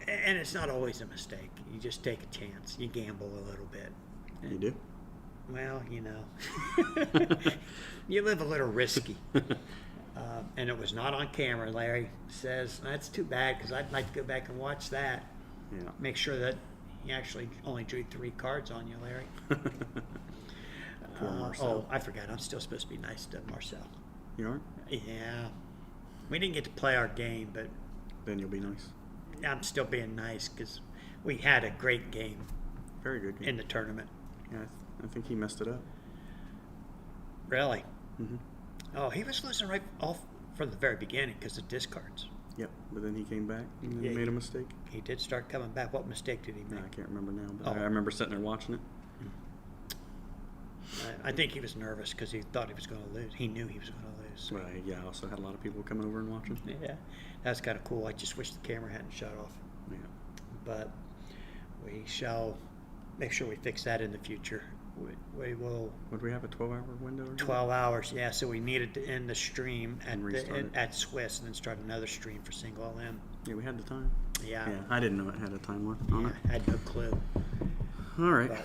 S1: And it's not always a mistake. You just take a chance. You gamble a little bit.
S2: You do.
S1: Well, you know. You live a little risky. And it was not on camera, Larry says. That's too bad because I'd like to go back and watch that.
S2: Yeah.
S1: Make sure that he actually only drew 3 cards on you, Larry.
S2: Poor Marcel.
S1: Oh, I forgot. I'm still supposed to be nice to Marcel.
S2: You are?
S1: Yeah. We didn't get to play our game, but
S2: Then you'll be nice.
S1: I'm still being nice because we had a great game
S2: Very good game.
S1: in the tournament.
S2: Yeah, I think he messed it up.
S1: Really?
S2: Mm-hmm.
S1: Oh, he was losing right off from the very beginning because of discards.
S2: Yep. But then he came back and then
S1: Yeah,
S2: made a mistake.
S1: He did start coming back. What mistake did he
S2: No,
S1: make?
S2: I can't remember now, but
S1: Oh.
S2: I remember sitting there watching it.
S1: I think he was nervous because he thought he was going to lose. He knew he was going to lose.
S2: Well, yeah, I also had a lot of people coming over and watching.
S1: Yeah, that's kind of cool. I just wish the camera hadn't shut off.
S2: Yeah.
S1: But we shall make sure we fix that in the future. We will
S2: Would we have a 12-hour window? Or
S1: 12 hours. Yeah, so we needed to end the stream at
S2: And restart it.
S1: at Swiss and then start another stream for single LM.
S2: Yeah, we had the time.
S1: Yeah,
S2: Yeah, I didn't know it had a time limit on
S1: I had no clue.
S2: it. All right.
S1: But-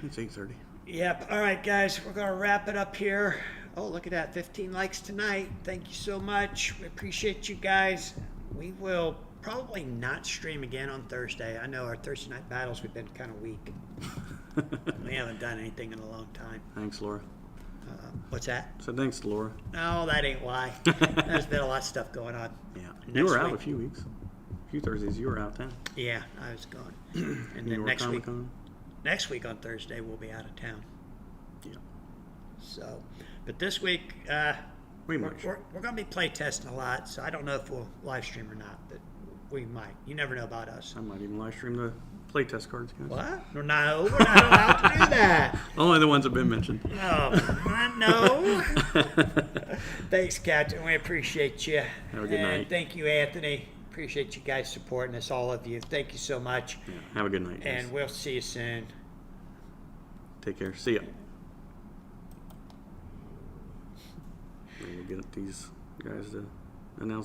S2: It's 8:30.
S1: Yep. All right, guys, we're going to wrap it up here. Oh, look at that. 15 likes tonight. Thank you so much. We appreciate you guys. We will probably not stream again on Thursday. I know our Thursday night battles, we've been kind of weak. We haven't done anything in a long time.
S2: Thanks, Laura.
S1: What's that?
S2: So thanks to Laura.
S1: No, that ain't why. There's been a lot of stuff going on.
S2: Yeah. You
S1: Next
S2: were out
S1: week-
S2: a few weeks. A few Thursdays you were out of town.
S1: Yeah, I was gone. And
S2: New
S1: then
S2: York
S1: next week on Thursday we'll be out of town.
S2: Yeah.
S1: So, but this week
S2: We
S1: we're
S2: might.
S1: going to be play testing a lot. So I don't know if we'll live stream or not, but we might. You never know about us.
S2: I might even live stream the playtest cards, guys.
S1: What? No, we're not allowed to do that.
S2: Only the ones that have been mentioned.
S1: Oh, no. Thanks, Captain. We appreciate you.
S2: Have a good
S1: and
S2: night.
S1: Thank you, Anthony. Appreciate you guys supporting us, all of you. Thank you so much.
S2: Yeah. Have a good night, guys.
S1: And we'll see you soon.
S2: Take care. See ya. We'll get these guys to announce